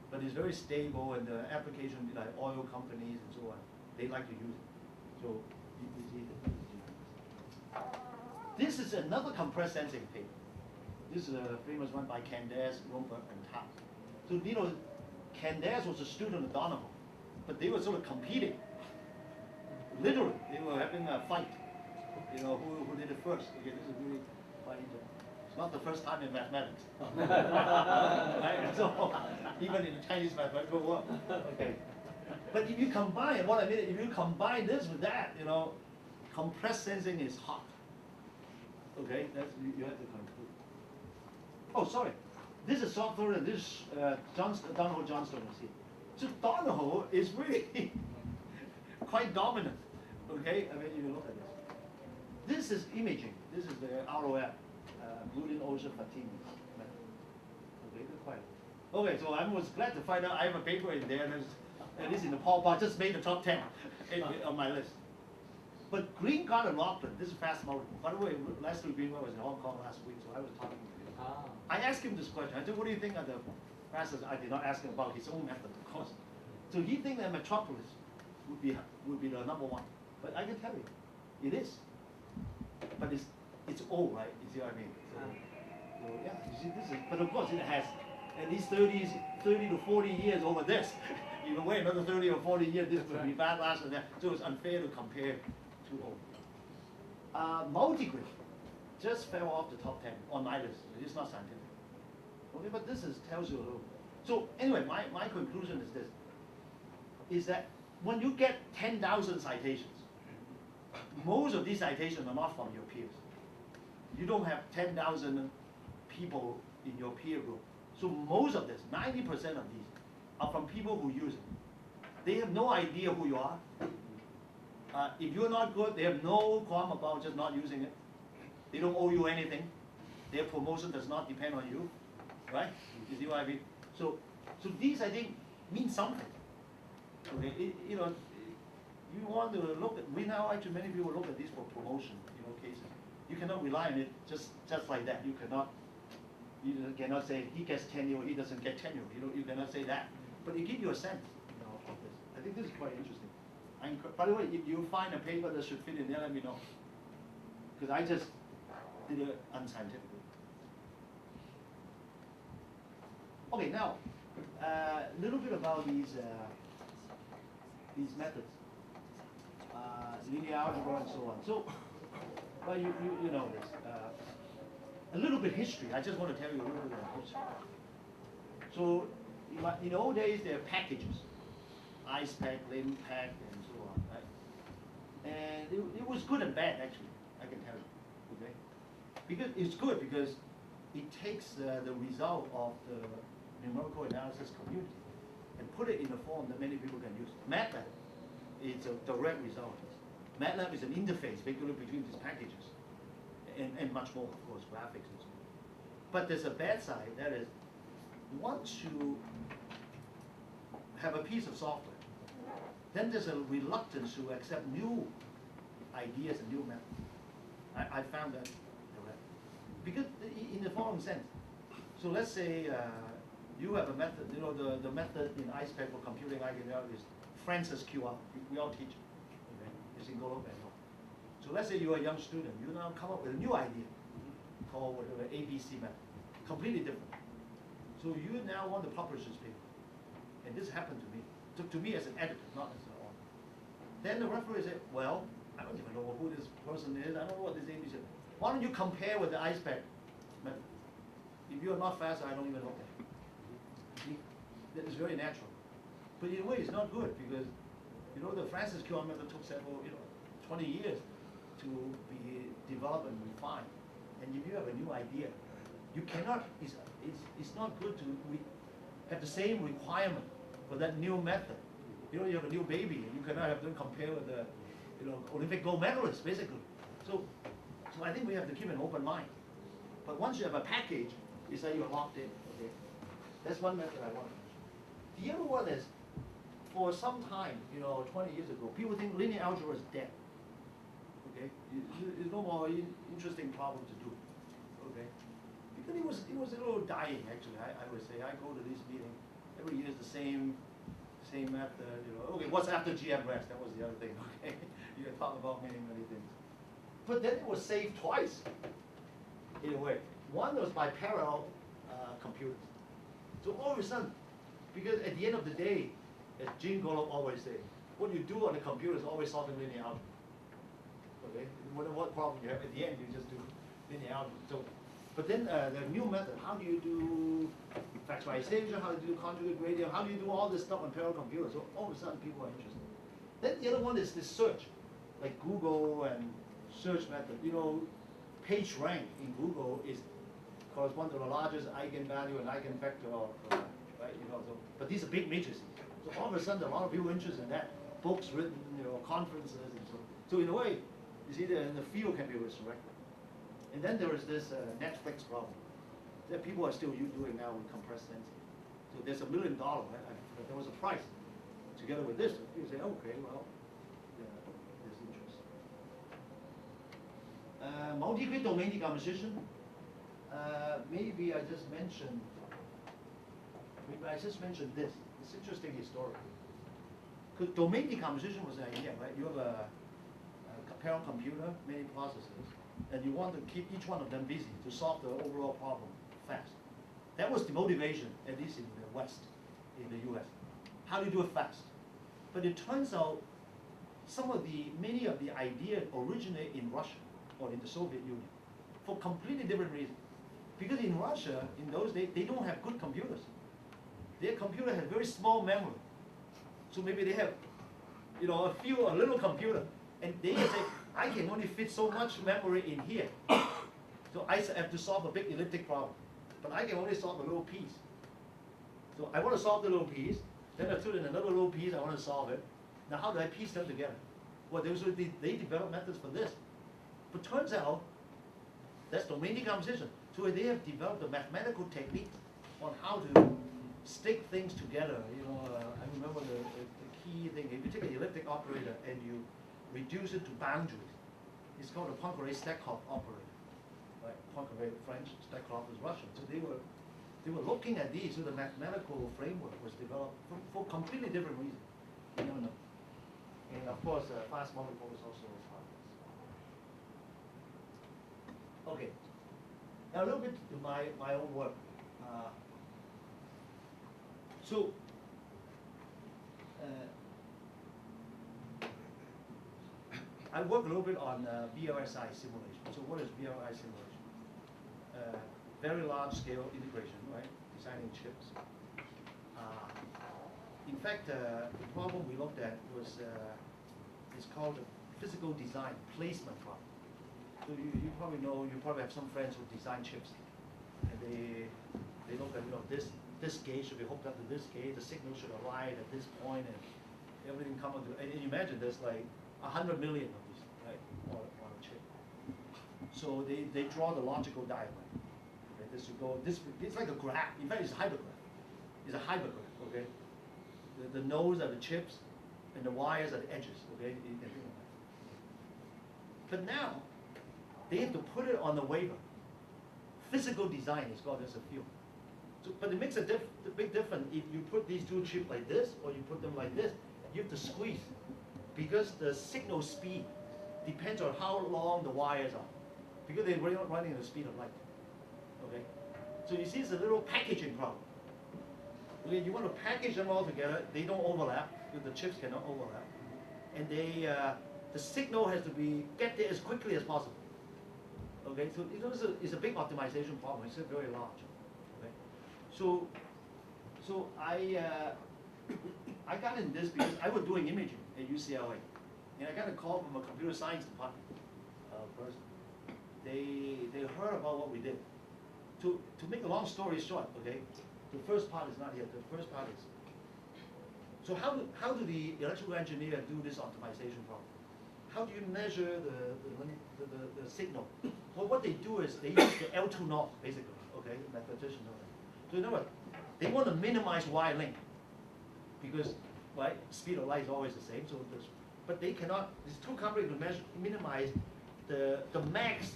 but it's very stable, and the application, like oil companies and so on, they like to use it. So you see this is another compressed sensing paper. This is a famous one by Candace, Romberg, and Taft. So, Candace was a student of Donovan, but they were sort of competing. Literally, they were having a fight. Who did it first? Okay, this is really funny. It's not the first time in mathematics. Right? So, even in the Chinese mathematical world. Okay. But if you combine, what I mean, if you combine this with that, compressed sensing is hot. Okay, you have to conclude. Oh, sorry. This is software, and this Donohoe Johnstone is here. So Donohoe is really quite dominant. Okay, I mean, you look at this. This is imaging. This is the ROF, Boolean Ocean Fatigue. Okay, quite. Okay, so I was glad to find out I have a paper in there, and at least in the Paul Bar, just made the top 10 on my list. But Green Garden Rockland, this is fast multiple. By the way, Leslie Greenwell was in Hong Kong last week, so I was talking to him. I asked him this question. I said, what do you think of the fastest? I did not ask him about his own method, of course. So he thinks that Metropolis would be the #1. But I can tell you, it is. But it's old, right? You see what I mean? So yeah, you see this is, but of course it has at least 30 to 40 years over this. You can wait another 30 or 40 years, this will be far faster than that. So it's unfair to compare too old. Multigrid just fell off the top 10 on my list. It's not scientific. Okay, but this tells you a little. So anyway, my conclusion is this, is that when you get 10,000 citations, most of these citations are not from your peers. You don't have 10,000 people in your peer group. So most of this, 90% of these, are from people who use it. They have no idea who you are. If you're not good, they have no qualm about just not using it. They don't owe you anything. Their promotion does not depend on you, right? You see what I mean? So these, I think, mean something. Okay, you want to look at, we now actually many people look at this for promotion, cases. You cannot rely on it just like that. You cannot say he gets tenure, he doesn't get tenure. You cannot say that. But it gives you a sense, of this. I think this is quite interesting. By the way, if you find a paper that should fit in there, let me know. Because I just did it unscientifically. Okay, now a little bit about these methods, linear algebra and so on. So, well, you know this. A little bit history. I just want to tell you a little bit of history. So, in the old days, there are packages, IcePack, LimPack, and so on, right? And it was good and bad, actually. I can tell you, okay? Because it's good because it takes the result of the numerical analysis community and put it in a form that many people can use. MATLAB is a direct result. MATLAB is an interface basically between these packages and much more, of course, graphics and so on. But there's a bad side, that is, once you have a piece of software, then there's a reluctance to accept new ideas and new methods. I found that correct. Because in the following sense, so let's say you have a method, the method in IcePack for computing eigenvalue is Francis QR. We all teach it. Okay? It's in Golo and all. So let's say you're a young student, you now come up with a new idea called whatever ABC method, completely different. So you now want to publish this paper. And this happened to me. To me as an editor, not as an author. Then the referee said, well, I don't even know who this person is, I don't know what this ABC is. Why don't you compare with the IcePack method? If you're not faster, I don't even look at it. See? That is very natural. But in a way, it's not good because, the Francis QR method took several, 20 years to be developed and refined. And if you have a new idea, you cannot, it's not good to have the same requirement for that new method. You have a new baby, and you cannot have them compare with the, Olympic gold medalists, basically. So I think we have to keep an open mind. But once you have a package, it's like you're locked in. Okay, that's one method I want to mention. The other one is, for some time, 20 years ago, people think linear algebra is dead. Okay, it's no more interesting problem to do. Okay, because it was a little dying actually. I would say I go to this meeting every year is the same method. Okay, what's after GMRS? That was the other thing. Okay, you can talk about many things. But then it was saved twice, in a way. One was by parallel computers. So all of a sudden, Because at the end of the day, as Gene Golub always say, what you do on the computer is always solving linear algebra. Okay, no matter what problem you have, at the end you just do linear algebra. So, but then the new method, how do you do factorization, how do you do conjugate gradient, how do you do all this stuff on parallel computers? So all of a sudden people are interested. Then the other one is this search, like Google and search method. You know, page rank in Google is correspond to the largest eigenvalue and eigenvector, right? You know, so, but these are big matrices. So all of a sudden, a lot of people are interested in that. Books written, you know, conferences and so. So in a way, you see, the field can be resurrected. And then there is this Netflix problem that people are still doing now with compressed sensing. So there's $1 million. There was a price together with this. You say, okay, well, there's interest. Multi-grid domain decomposition. Maybe I just mentioned. Maybe I just mentioned this. It's interesting historically. Because domain decomposition was an idea, right? You have a parallel computer, many processors, and you want to keep each one of them busy to solve the overall problem fast. That was the motivation, at least in the West, in the US. How do you do it fast? But it turns out many of the ideas originate in Russia or in the Soviet Union for completely different reasons. Because in Russia, in those days, they don't have good computers. Their computer has very small memory. So maybe they have, you know, a little computer, and they say, I can only fit so much memory in here. So I have to solve a big elliptic problem, but I can only solve a little piece. So I want to solve the little piece, then I put in another little piece, I want to solve it. Now how do I piece them together? Well, they developed methods for this. But turns out, that's domain decomposition. So they have developed a mathematical technique on how to stick things together. You know, I remember the key thing. If you take an elliptic operator and you reduce it to boundaries, it's called a Poincare-Stekov operator. Right? Poincare, French, Stekov is Russian. So they were looking at these. So the mathematical framework was developed for completely different reasons. You never know. And of course, fast multiple is also a part of this. Okay. Now a little bit to my own work. I work a little bit on VLSI simulation. So what is VLSI simulation? Very large scale integration, right? Designing chips. In fact, the problem we looked at was it's called the physical design placement problem. So you probably know, you probably have some friends who design chips, and they look at, you know, this gate should be hooked up to this gate, the signal should arrive at this point, and everything come into, and imagine there's like 100 million of these, right, on a chip. So they draw the logical diagram. Okay, this should go, it's like a graph. In fact, it's a hypergraph. It's a hypergraph, okay? The nodes are the chips, and the wires are the edges, okay? But now, they have to put it on the wafer. Physical design is called as a field. So, but it makes a big difference if you put these two chips like this, or you put them like this. You have to squeeze, because the signal speed depends on how long the wires are, because they're running at the speed of light. Okay, so you see it's a little packaging problem. Okay, you want to package them all together. They don't overlap, because the chips cannot overlap, and the signal has to get there as quickly as possible. Okay, so it's a big optimization problem. It's very large. Okay, so I got in this because I was doing imaging at UCLA, and I got a call from a computer science department person. They heard about what we did. To make a long story short, okay, the first part is not here. The first part is, so how do the electrical engineer do this optimization problem? How do you measure the signal? Well, what they do is they use the L2 norm, basically, okay, mathematicians know that. So in other words, they want to minimize wire length, because, right, speed of light is always the same, so but they cannot, it's too complicated to minimize the max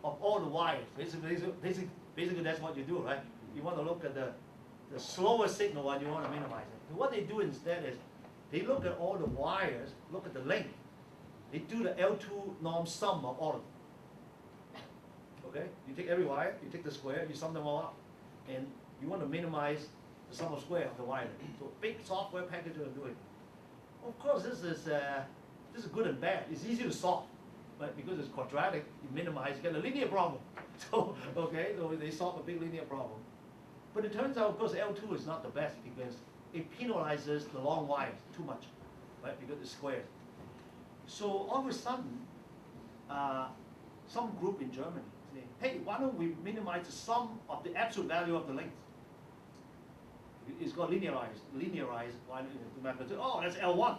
of all the wires. Basically that's what you do, right? You want to look at the slower signal and you want to minimize it. And what they do instead is, they look at all the wires, look at the length. They do the L2 norm sum of all of them. Okay? You take every wire, you take the square, you sum them all up. And you want to minimize the sum of square of the y length. So big software package will do it. Of course, this is good and bad. It's easy to solve, but because it's quadratic, you minimize, you get a linear problem. So okay, so they solve a big linear problem. But it turns out, of course, L2 is not the best because it penalizes the long wires too much, right? Because it's squared. So all of a sudden, some group in Germany say, hey, why don't we minimize the sum of the absolute value of the length? It's called linearized method. Oh, that's L1.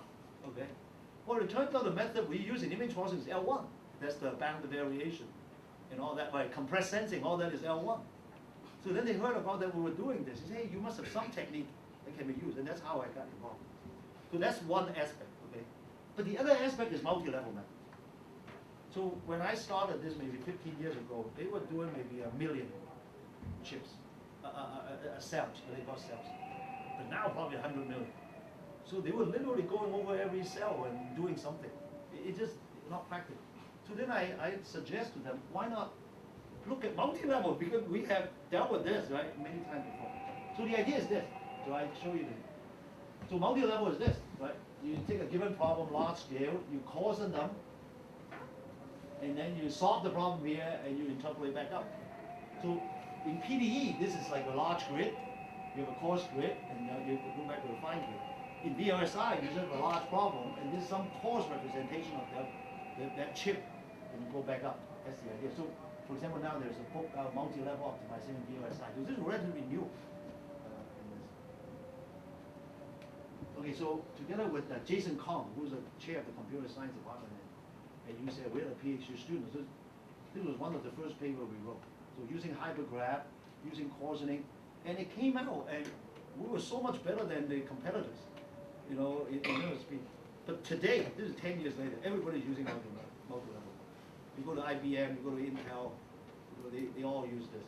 Okay. Well, it turns out the method we use in image processing is L1. That's the bounded variation and all that, right? Compressed sensing, all that is L1. So then they heard about that we were doing this. They say, hey, you must have some technique that can be used, and that's how I got involved. So that's one aspect, okay? But the other aspect is multi-level method. So when I started this maybe 15 years ago, they were doing maybe 1 million chips, cells, they call cells. But now probably 100 million. So they were literally going over every cell and doing something. It just not practical. So then I suggest to them, why not look at multi-level, because we have dealt with this, right, many times before. So the idea is this. So I show you this. So multi-level is this, right? You take a given problem, large scale, you coarsen them, and then you solve the problem here, and you interpolate back up. So in PDE, this is like a large grid. You have a coarse grid, and you go back to the fine grid. In VLSI, you just have a large problem, and this is some coarse representation of that chip, and you go back up. That's the idea. So, for example, now there's a book, multi-level optimization in VLSI. So this is relatively new. Okay, so together with Jason Kong, who's the chair of the computer science department at UCLA, we're a PhD student. So this was one of the first papers we wrote. So using hypergraph, using coarsening, and it came out, and we were so much better than the competitors, you know, in terms of speed. But today, this is 10 years later, everybody's using multi-level. You go to IBM, you go to Intel, they all use this.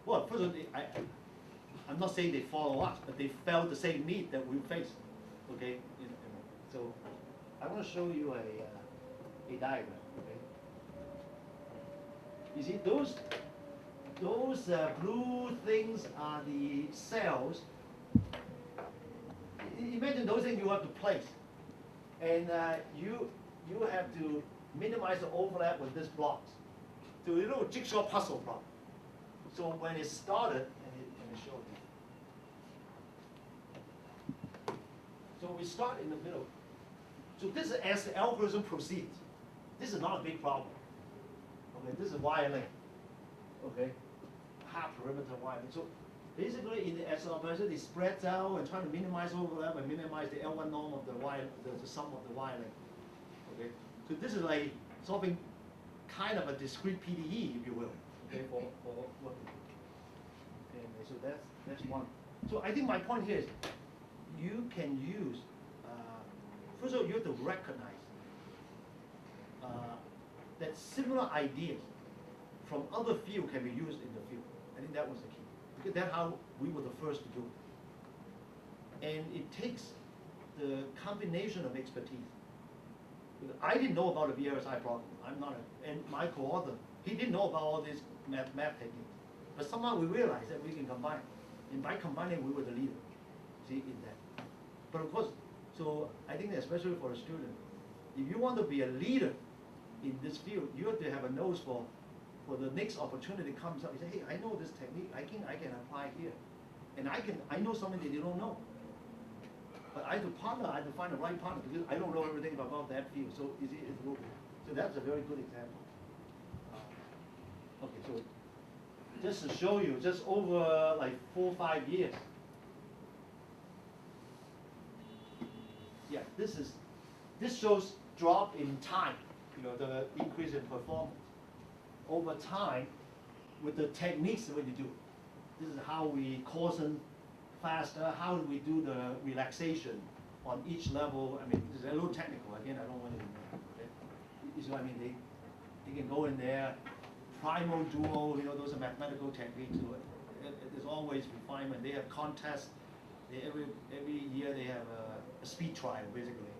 Well, first of all, I'm not saying they follow us, but they felt the same need that we face. Okay, so I want to show you a diagram. Okay, you see those blue things are the cells. Imagine those things you have to place, and you have to minimize the overlap with these blocks. So a little jigsaw puzzle problem. So when it started, let me show you. So we start in the middle. So this is as the algorithm proceeds. This is not a big problem. Okay, this is wire length. Okay, half perimeter wire length. So basically, as the operation, it spreads out and trying to minimize overlap and minimize the L1 norm of the wire, the sum of the wire length. Okay, so this is like solving kind of a discrete PDE, if you will. Okay, for what we do. Okay, so that's one. So I think my point here is, you can use, first of all, you have to recognize that similar ideas from other fields can be used in the field. I think that was the key. Because that's how we were the first to do it. And it takes the combination of expertise. Because I didn't know about the VLSI problem. I'm not and my co-author, he didn't know about all these math techniques. But somehow we realized that we can combine. And by combining, we were the leader, see, in that. But of course, so I think that especially for a student, if you want to be a leader in this field, you have to have a nose for the next opportunity comes up. You say, hey, I know this technique. I can apply here, and I know something that you don't know. But I have to partner. I have to find the right partner because I don't know everything about that field. So so that's a very good example. Okay, so just to show you, just over like 4 or 5 years. Yeah, this shows drop in time, you know, the increase in performance over time with the techniques that we do. This is how we coarsen faster, how do we do the relaxation on each level. I mean, this is a little technical, again, I don't want to, okay? So I mean, they can go in there, primal, dual, you know, those are mathematical techniques. So there's always refinement. They have contests. Every year they have a speed trial, basically,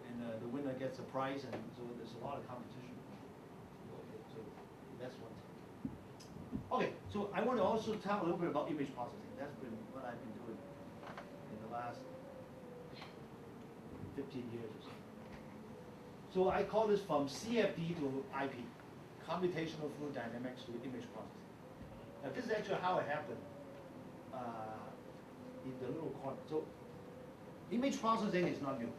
and the winner gets a prize, and so there's a lot of competition. Okay, so that's one thing. Okay, so I want to also talk a little bit about image processing. That's been what I've been doing last 15 years or so. So I call this from CFD to IP, computational fluid dynamics to image processing. Now this is actually how it happened in the little corner. So image processing is not new.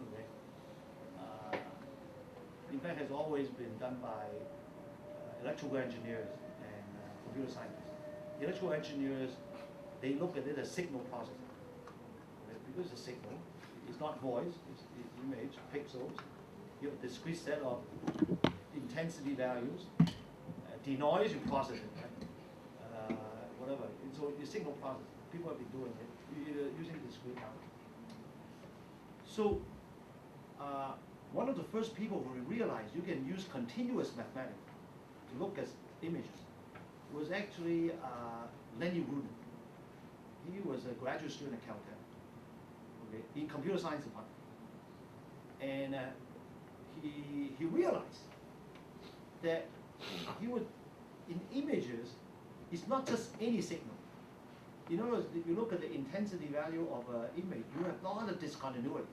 Okay. In fact, has always been done by electrical engineers and computer scientists. The electrical engineers, they look at it as signal processing. Okay? Because it's a signal, it's not voice, it's image, pixels. You have a discrete set of intensity values. Denoise, you process it, right? Whatever. And so the signal processing, people have been doing it using discrete count. So one of the first people who realized you can use continuous mathematics to look at images was actually Lenny Rudin. He was a graduate student at Caltech, okay, in computer science department. And he realized that he would, in images, it's not just any signal. In other words, if you look at the intensity value of an image, you have a lot of discontinuities.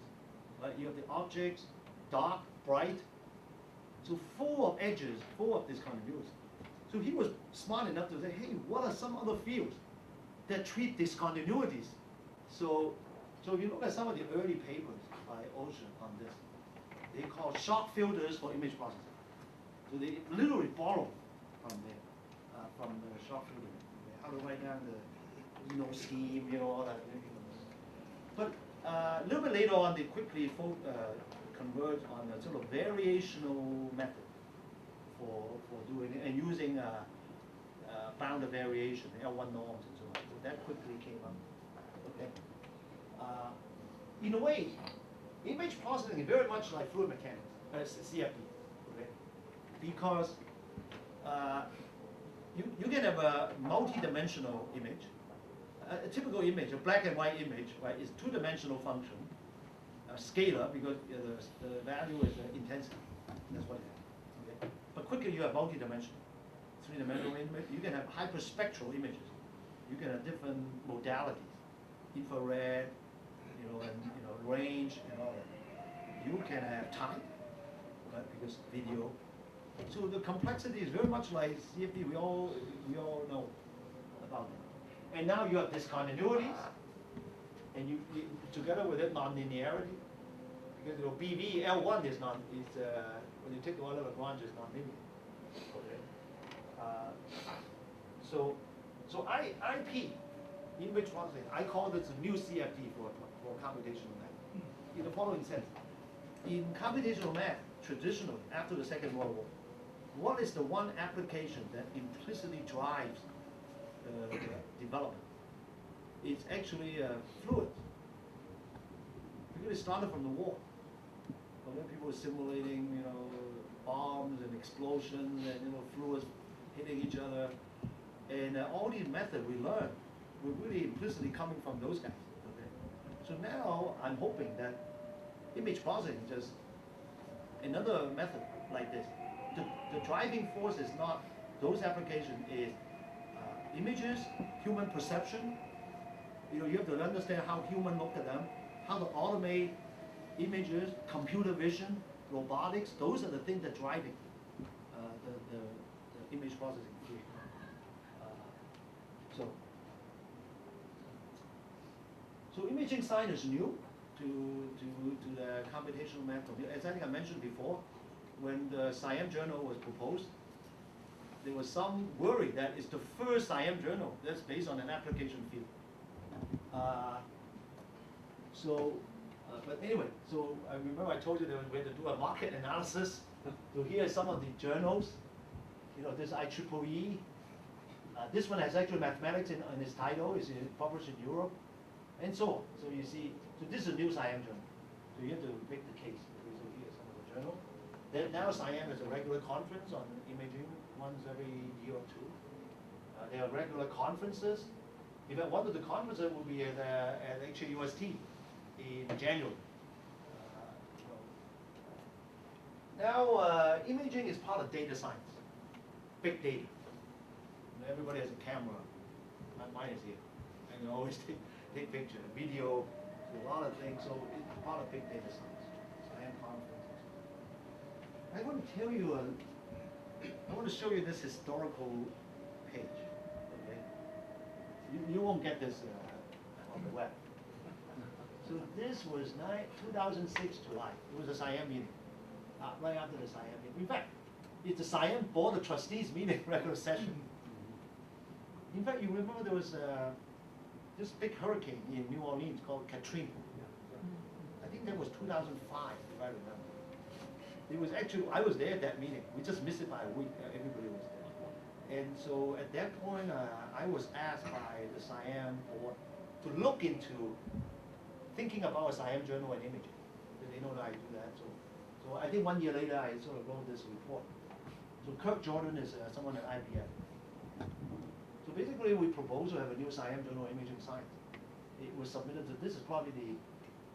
Right? You have the objects, dark, bright, so full of edges, full of discontinuities. So he was smart enough to say, hey, what are some other fields that treat discontinuities? So if you look at some of the early papers by Ocean on this, they call shock filters for image processing. So they literally borrow from there, from the shock filter. How to write down the scheme, all that. But a little bit later on, they quickly converge on a sort of variational method for doing it, and using bounded variation, L1 norms and so on. So that quickly came up. Okay. In a way, image processing is very much like fluid mechanics, CFD, okay? Because you can have a multi-dimensional image. A typical image, a black and white image, right, is two-dimensional function, scalar, because the value is intensity. That's what it is. Okay? But quickly you have multi-dimensional, three-dimensional image. You can have hyperspectral images. You can have different modalities, infrared, and range and all that. You can have time, right, because video. So the complexity is very much like CFD. We all know about it. And now you have discontinuities, and you together with it nonlinearity, because BV L1 is when you take the order of Lagrange is nonlinear. Okay. So IP, image processing, I call this a new CFD for computational math. In the following sense, in computational math, traditionally after the Second World War, what is the one application that implicitly drives development? It's actually fluids. Because it started from the war. When people were simulating, bombs and explosions and fluids hitting each other, and all these methods we learned were really implicitly coming from those guys. Okay? So now I'm hoping that image processing is just another method like this. The driving force is not those applications. Is images, human perception. You have to understand how humans look at them, how to automate images, computer vision, robotics. Those are the things that are driving the image processing. So imaging science is new to the computational math. As I think I mentioned before, when the SIAM journal was proposed, there was some worry that it's the first SIAM journal that's based on an application field. But anyway, so I remember I told you that we had to do a market analysis. So here are some of the journals. This IEEE. This one has actually mathematics in its title. It's published in Europe, and so on. So you see, so this is a new SIAM journal. So you have to make the case. So here are some of the journals. Then now SIAM is a regular conference on imaging, once every year or two. There are regular conferences. In fact, one of the conferences will be at HAUST in January. Now, imaging is part of data science, big data. Everybody has a camera. Mine is here, and you always take. take picture, video, so a lot of things. So it's part of big data science. SIAM conferences. I want to tell you, I want to show you this historical page. Okay, you won't get this on the web. So this was 2006 July. It was a SIAM meeting, right after the SIAM meeting. In fact, it's a SIAM Board of Trustees meeting, regular session. In fact, you remember there was this big hurricane in New Orleans called Katrina. I think that was 2005, if I remember. It was actually, I was there at that meeting. We just missed it by a week. Everybody was there. And so at that point, I was asked by the SIAM Board to look into thinking about a SIAM journal and imaging. They know that I do that. So I think 1 year later, I sort of wrote this report. So Kirk Jordan is someone at IBM. So basically, we proposed to have a new SIAM journal, Imaging Science. It was submitted to, this is probably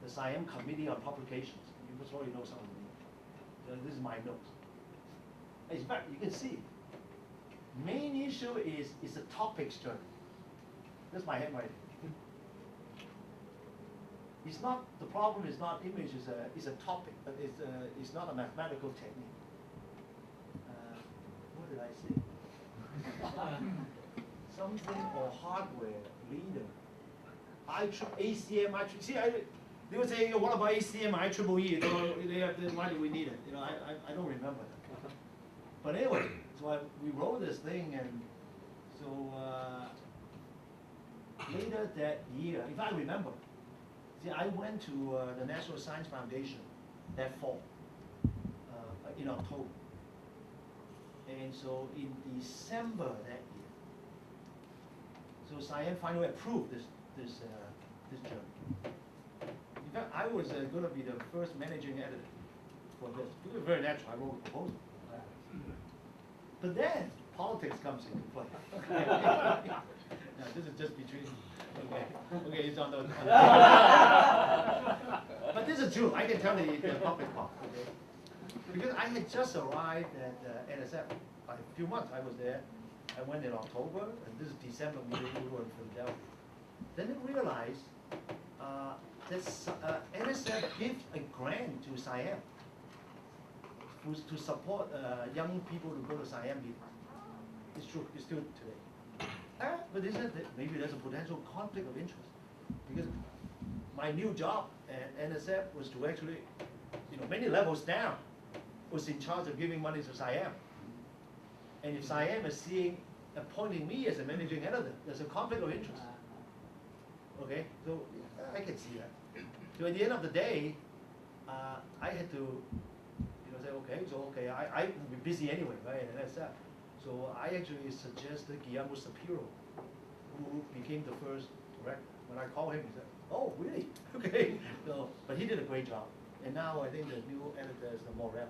the SIAM Committee on Publications. You must already know some of the names. So this is my notes. In fact, you can see, main issue is a topics journal. That's my handwriting. It's not, the problem is not image, is a topic, but it's not a mathematical technique. What did I say? Something or hardware, leader. ACM, see, they would say, what about ACM, IEEE? Why do we need it? I don't remember that. But anyway, so we wrote this thing, and so later that year, if I remember, see, I went to the National Science Foundation that fall, in October. And so in December that year, so SIAM finally approved this journal. In fact, I was going to be the first managing editor for this. It was very natural. I wrote a proposal. But then politics comes into play. Now, this is just between. Okay, it's on the. But this is true. I can tell the public part. Okay, because I had just arrived at NSF. By a few months, I was there. I went in October, and this is December meeting. We were in Philadelphia. Then I realized that NSF gives a grant to SIAM to support young people to go to SIAM meetings. It's true. It's still today. But they said that maybe there's a potential conflict of interest, because my new job at NSF was to actually, many levels down, was in charge of giving money to SIAM. And if SIAM is appointing me as a managing editor, there's a conflict of interest. Okay, so I can see that. So at the end of the day, I had to, say, okay, I will be busy anyway, right? And that's that. So I actually suggested Guillermo Shapiro, who became the first director. When I called him, he said, "Oh, really? Okay." So, but he did a great job. And now I think the new editor is the Morel.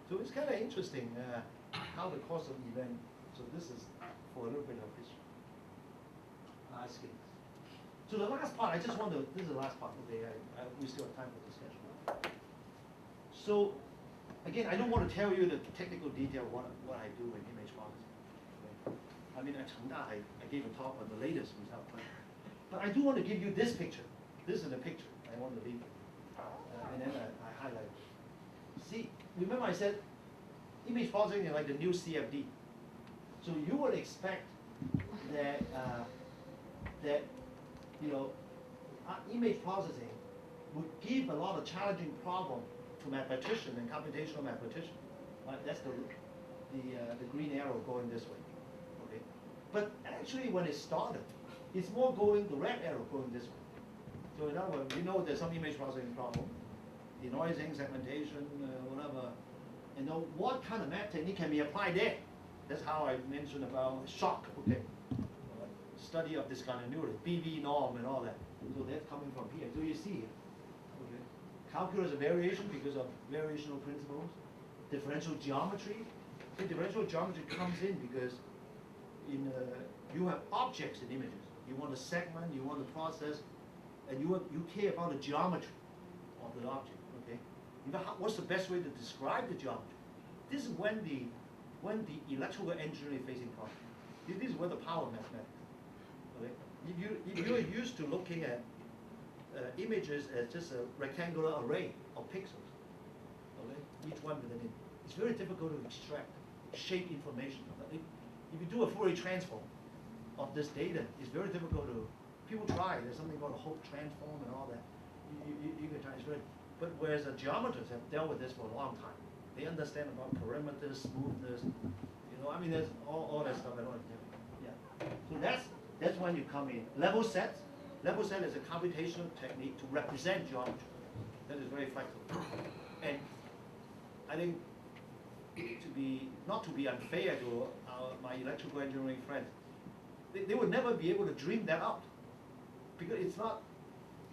So it's kind of interesting how the course of the event. So this is for a little bit of history. Skills. So the last part, I just want to. This is the last part. Okay, we still have time for discussion. So again, I don't want to tell you the technical detail of what I do in image processing. Okay? I mean, at Chengda, I gave a talk on the latest result, but I do want to give you this picture. This is the picture I want to leave you. And then I highlight it. See, remember I said image processing is like the new CFD. So you would expect that image processing would give a lot of challenging problem to mathematician and computational mathematician. Right? That's the green arrow going this way. Okay, but actually when it started, it's more going the red arrow going this way. So in other words, we know there's some image processing problem, denoising, segmentation, whatever. And then what kind of math technique can be applied there? That's how I mentioned about shock. Okay, study of discontinuity, BV norm, and all that. So that's coming from here. So you see here. Okay, calculus of variation because of variational principles. Differential geometry. The differential geometry comes in because you have objects in images. You want to segment, you want to process, and you care about the geometry of the object. Okay, what's the best way to describe the geometry? This is when the electrical engineering is facing problems. This is where the power of mathematics. Okay, if you're used to looking at images as just a rectangular array of pixels, okay, each one with an image, it's very difficult to extract shape information from that. If you do a Fourier transform of this data, it's very difficult to. People try. There's something called a Hope transform and all that. You can try. It's very. But whereas the geometers have dealt with this for a long time, they understand about perimeters, smoothness. You know, I mean, there's all that stuff. I don't know. Yeah. So that's when you come in. Level set. Level set is a computational technique to represent geometry. That is very flexible. And I think not to be unfair to my electrical engineering friends, they would never be able to dream that up because it's not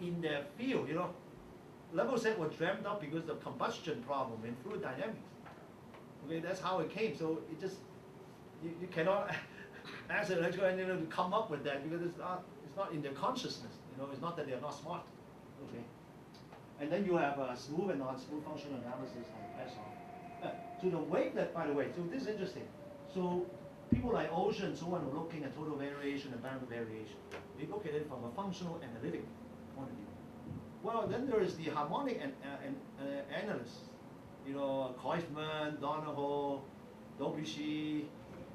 in their field, you know. Level set was dreamt up because of combustion problem in fluid dynamics. Okay, that's how it came. So it just you cannot ask an electrical engineer to come up with that because it's not in their consciousness. You know, it's not that they are not smart. Okay. And then you have smooth and non-smooth functional analysis and pass on. So the wavelet, by the way, so this is interesting. So people like Ocean and so on are looking at total variation and boundary variation. They look at it from a functional analytic point of view. Well, then there is the harmonic analysts. You know, Koifman, Donahoe, Debussy,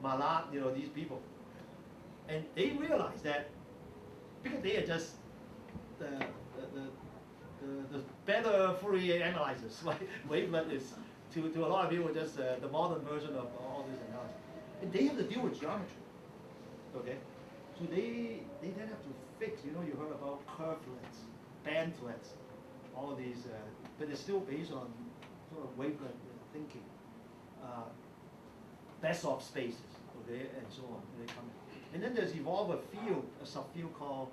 Malat, you know, these people. And they realize that because they are just the better Fourier analyzers, right? Wavelet is, to a lot of people, just the modern version of all this analysis. And they have to deal with geometry, okay? So they then have to fix, you know, you heard about curvelets, bandlets, all of these, but it's still based on sort of wavelet thinking. Best-of spaces, okay, and so on, they come in. And then there's evolved a field, a subfield called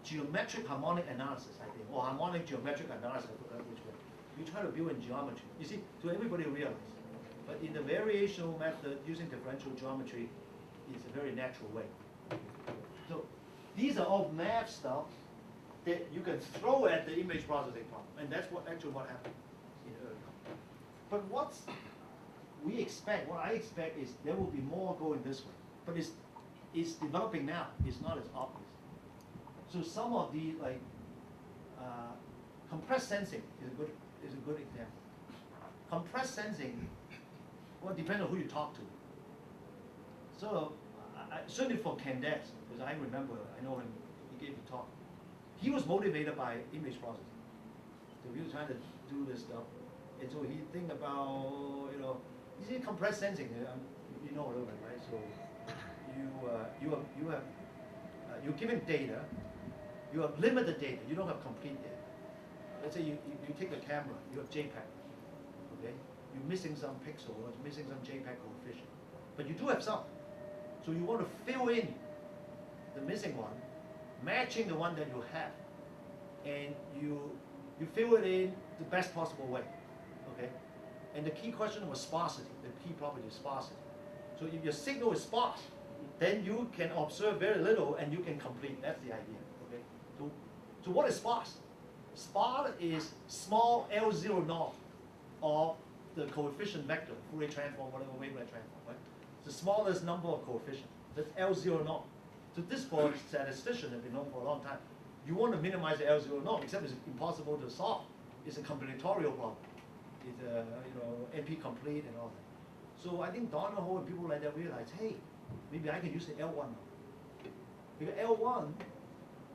geometric harmonic analysis, I think, or harmonic geometric analysis, I forgot which way. You try to build in geometry. You see, so everybody realize. But in the variational method, using differential geometry is a very natural way. So these are all math stuff that you can throw at the image processing problem. And that's what happened in early. But what I expect is there will be more going this way. But it's developing now. It's not as obvious. So some of the compressed sensing is a good example. Compressed sensing, well, depends on who you talk to. So certainly for Candace, because I know him, he gave a talk. He was motivated by image processing. So he was trying to do this stuff. And so he think about, you know, you see compressed sensing, you know a little bit, right? So you're given data, you have limited data, you don't have complete data. Let's say you take a camera, you have JPEG, okay? You're missing some pixel or missing some JPEG coefficient. But you do have some. So you want to fill in the missing one, matching the one that you have. And you fill it in the best possible way, okay? And the key question was sparsity. The key property is sparsity. So if your signal is sparse, then you can observe very little and you can complete. That's the idea, okay? So what is sparse? Sparse is small L0 naught of the coefficient vector, Fourier transform, whatever wavelet transform, right? The smallest number of coefficients. That's L0 naught. So this for statisticians have been known for a long time. You want to minimize the L0 naught, except it's impossible to solve. It's a combinatorial problem. It's a, NP complete and all that. So I think Donahoe and people like that realize, hey, maybe I can use the L1 now. Because L1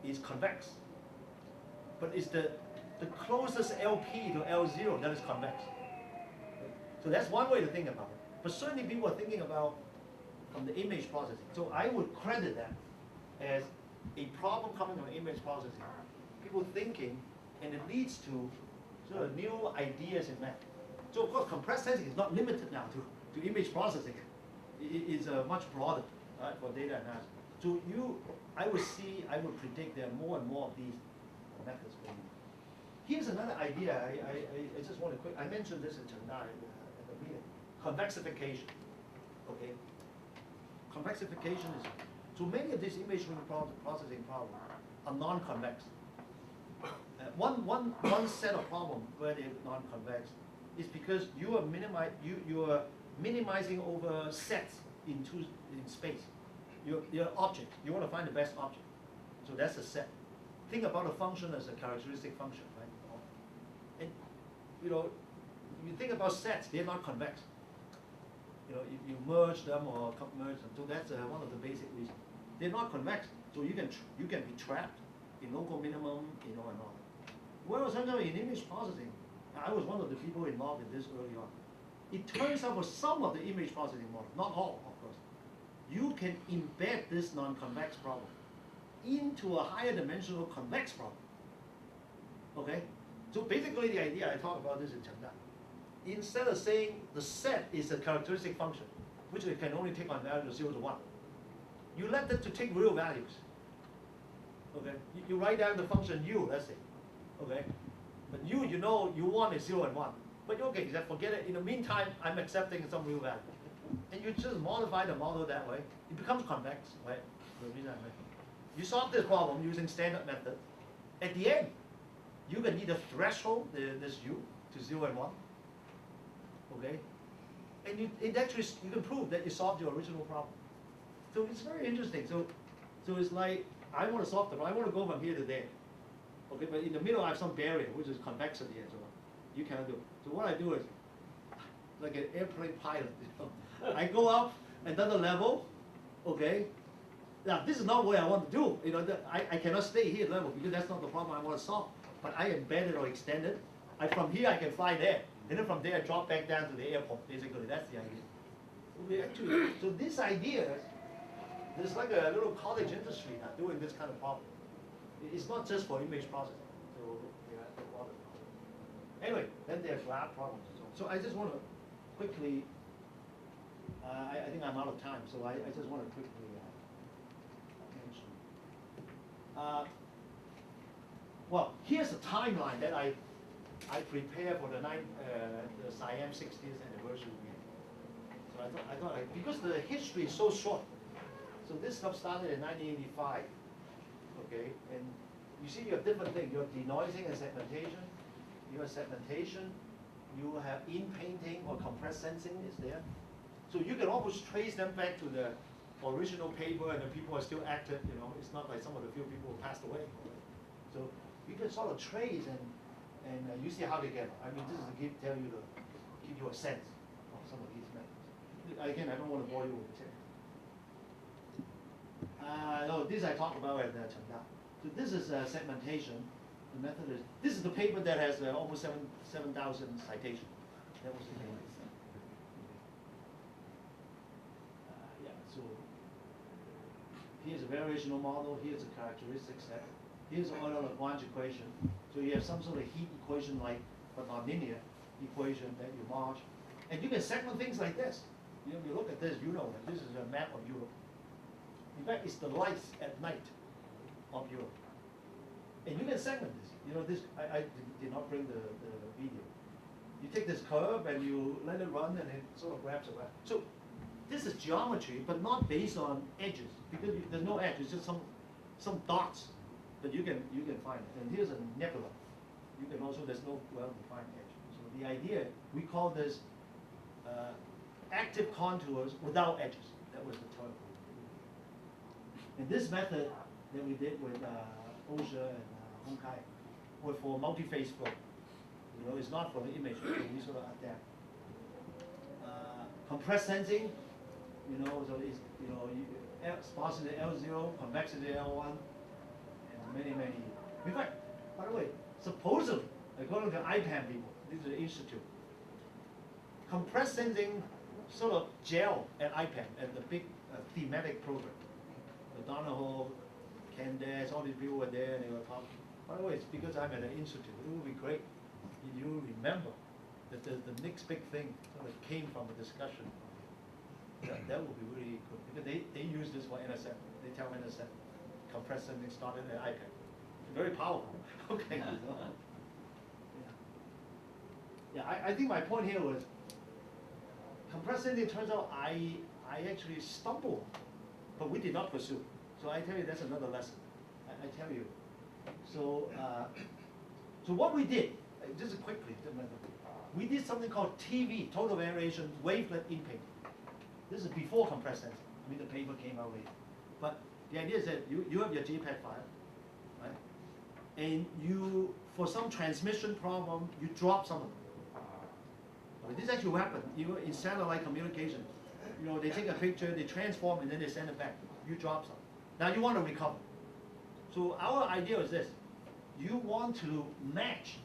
is convex. But it's the closest LP to L0 that is convex. So that's one way to think about it. But certainly people are thinking about from the image processing. So I would credit that as a problem coming from image processing. People thinking, and it leads to sort of new ideas in math. So of course, compressed sensing is not limited now to image processing. It is much broader, right, for data analysis. So I would predict there are more and more of these methods going on. Here's another idea. I just want to quick. I mentioned this in tonight at the meeting. Convexification. Okay. Convexification is so many of these image processing problems are non-convex. One set of problems where they're non-convex is because you are minimizing over sets in space. your object. You want to find the best object. So that's a set. Think about a function as a characteristic function, right? And you think about sets, they're not convex. You merge them or merge them. So that's one of the basic reasons. They're not convex, so you can be trapped in local minimum, and all. Well, sometimes in image processing, I was one of the people involved in this early on. It turns out for some of the image processing models, not all, of course, you can embed this non-convex problem into a higher dimensional convex problem. Okay? So basically the idea, I talk about this in Chengda. Instead of saying the set is a characteristic function, which it can only take on values 0 to 1, you let it to take real values. Okay? You write down the function u, let's say. Okay? But you want is 0 and 1. But okay, just forget it. In the meantime, I'm accepting some real value. And you just modify the model that way. It becomes convex, right? You solve this problem using standard method. At the end, you can either threshold this u to 0 and 1. Okay? And you can prove that you solved your original problem. So it's very interesting. So it's like, I want to solve the problem. I want to go from here to there. Okay, but in the middle I have some barrier, which is convexity and so on. You cannot do it. So what I do is, like an airplane pilot, I go up another level, okay? Now this is not what I want to do. I cannot stay here level because that's not the problem I want to solve. But I embed it or extend it. From here I can fly there. And then from there I drop back down to the airport, basically. That's the idea. So this idea, there's like a little cottage industry now doing this kind of problem. It's not just for image processing. So anyway, then there are graph problems and so on. So I just want to quickly, I think I'm out of time, so I just want to quickly mention. Well, here's a timeline that I prepared for the Siam 60th anniversary meeting. So I thought because the history is so short, so this stuff started in 1985. Okay, and you see you have different things. You have denoising and segmentation. You have segmentation. You have in-painting or compressed sensing is there. So you can almost trace them back to the original paper, and the people are still active. It's not like some of the few people who passed away. So you can sort of trace and you see how they get. I mean, this is to give you a sense of some of these methods. Again, I don't want to bore you with the text. No, this I talked about at Chengda. So this is segmentation. The method is, this is the paper that has almost 7,000 citations. That was the paper. Yeah, so here's a variational model, here's a characteristic set, here's an Euler-Lagrange equation. So you have some sort of heat equation like, but not linear equation that you march. And you can segment things like this. You look at this, that this is a map of Europe. In fact, it's the lights at night of Europe. And you can segment this. I did not bring the video. You take this curve and you let it run and it sort of grabs around. So this is geometry, but not based on edges, because there's no edge. It's just some dots that you can find. And here's a nebula. You can also, there's no well-defined edge. So the idea, we call this active contours without edges. That was the term. And this method that we did with OSHA and Hong Kai was for multi-phase flow. It's not for the image, so we sort of adapt. Compressed sensing, so it's sparsity L0, convexity L1, and many. In fact, by the way, supposedly, according to IPAM people, this is the institute, compressed sensing sort of gel at IPAM, at the big thematic program. The Donahoe, Candace, all these people were there and they were talking. By the way, it's because I'm at an institute. It would be great if you remember that the next big thing sort of came from a discussion. That would be really good. Because they use this for NSF. They tell NSF compressed sensing started at IPAM. It's very powerful. Okay. Yeah, I think my point here was compressed sensing turns out I actually stumbled, but we did not pursue. So I tell you, that's another lesson. I tell you. So, so what we did, just quickly, we did something called TV, total variation wavelet in paper. This is before compressed sensing. I mean, the paper came out later. But the idea is that you have your JPEG file, right? And you, for some transmission problem, you drop some of them. Okay, this actually happened, in satellite communication. They take a picture, they transform, and then they send it back. You drop some. Now you want to recover. So our idea is this. You want to match.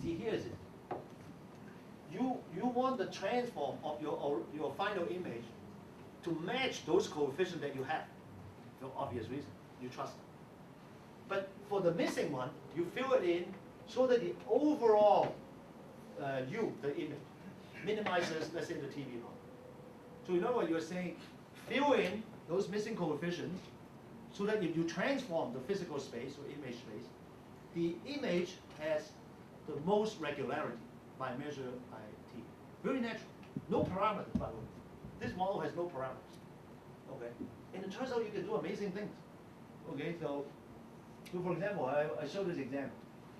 See, here is it. You want the transform of your final image to match those coefficients that you have, for obvious reason. You trust them. But for the missing one, you fill it in so that the overall the image, minimizes, let's say, the TV line. So you know what you're saying? Fill in those missing coefficients so that if you transform the physical space or image space, the image has the most regularity by measure by T. Very natural. No parameters, by the way. This model has no parameters. Okay? And it turns out you can do amazing things. Okay, so for example, I show this example.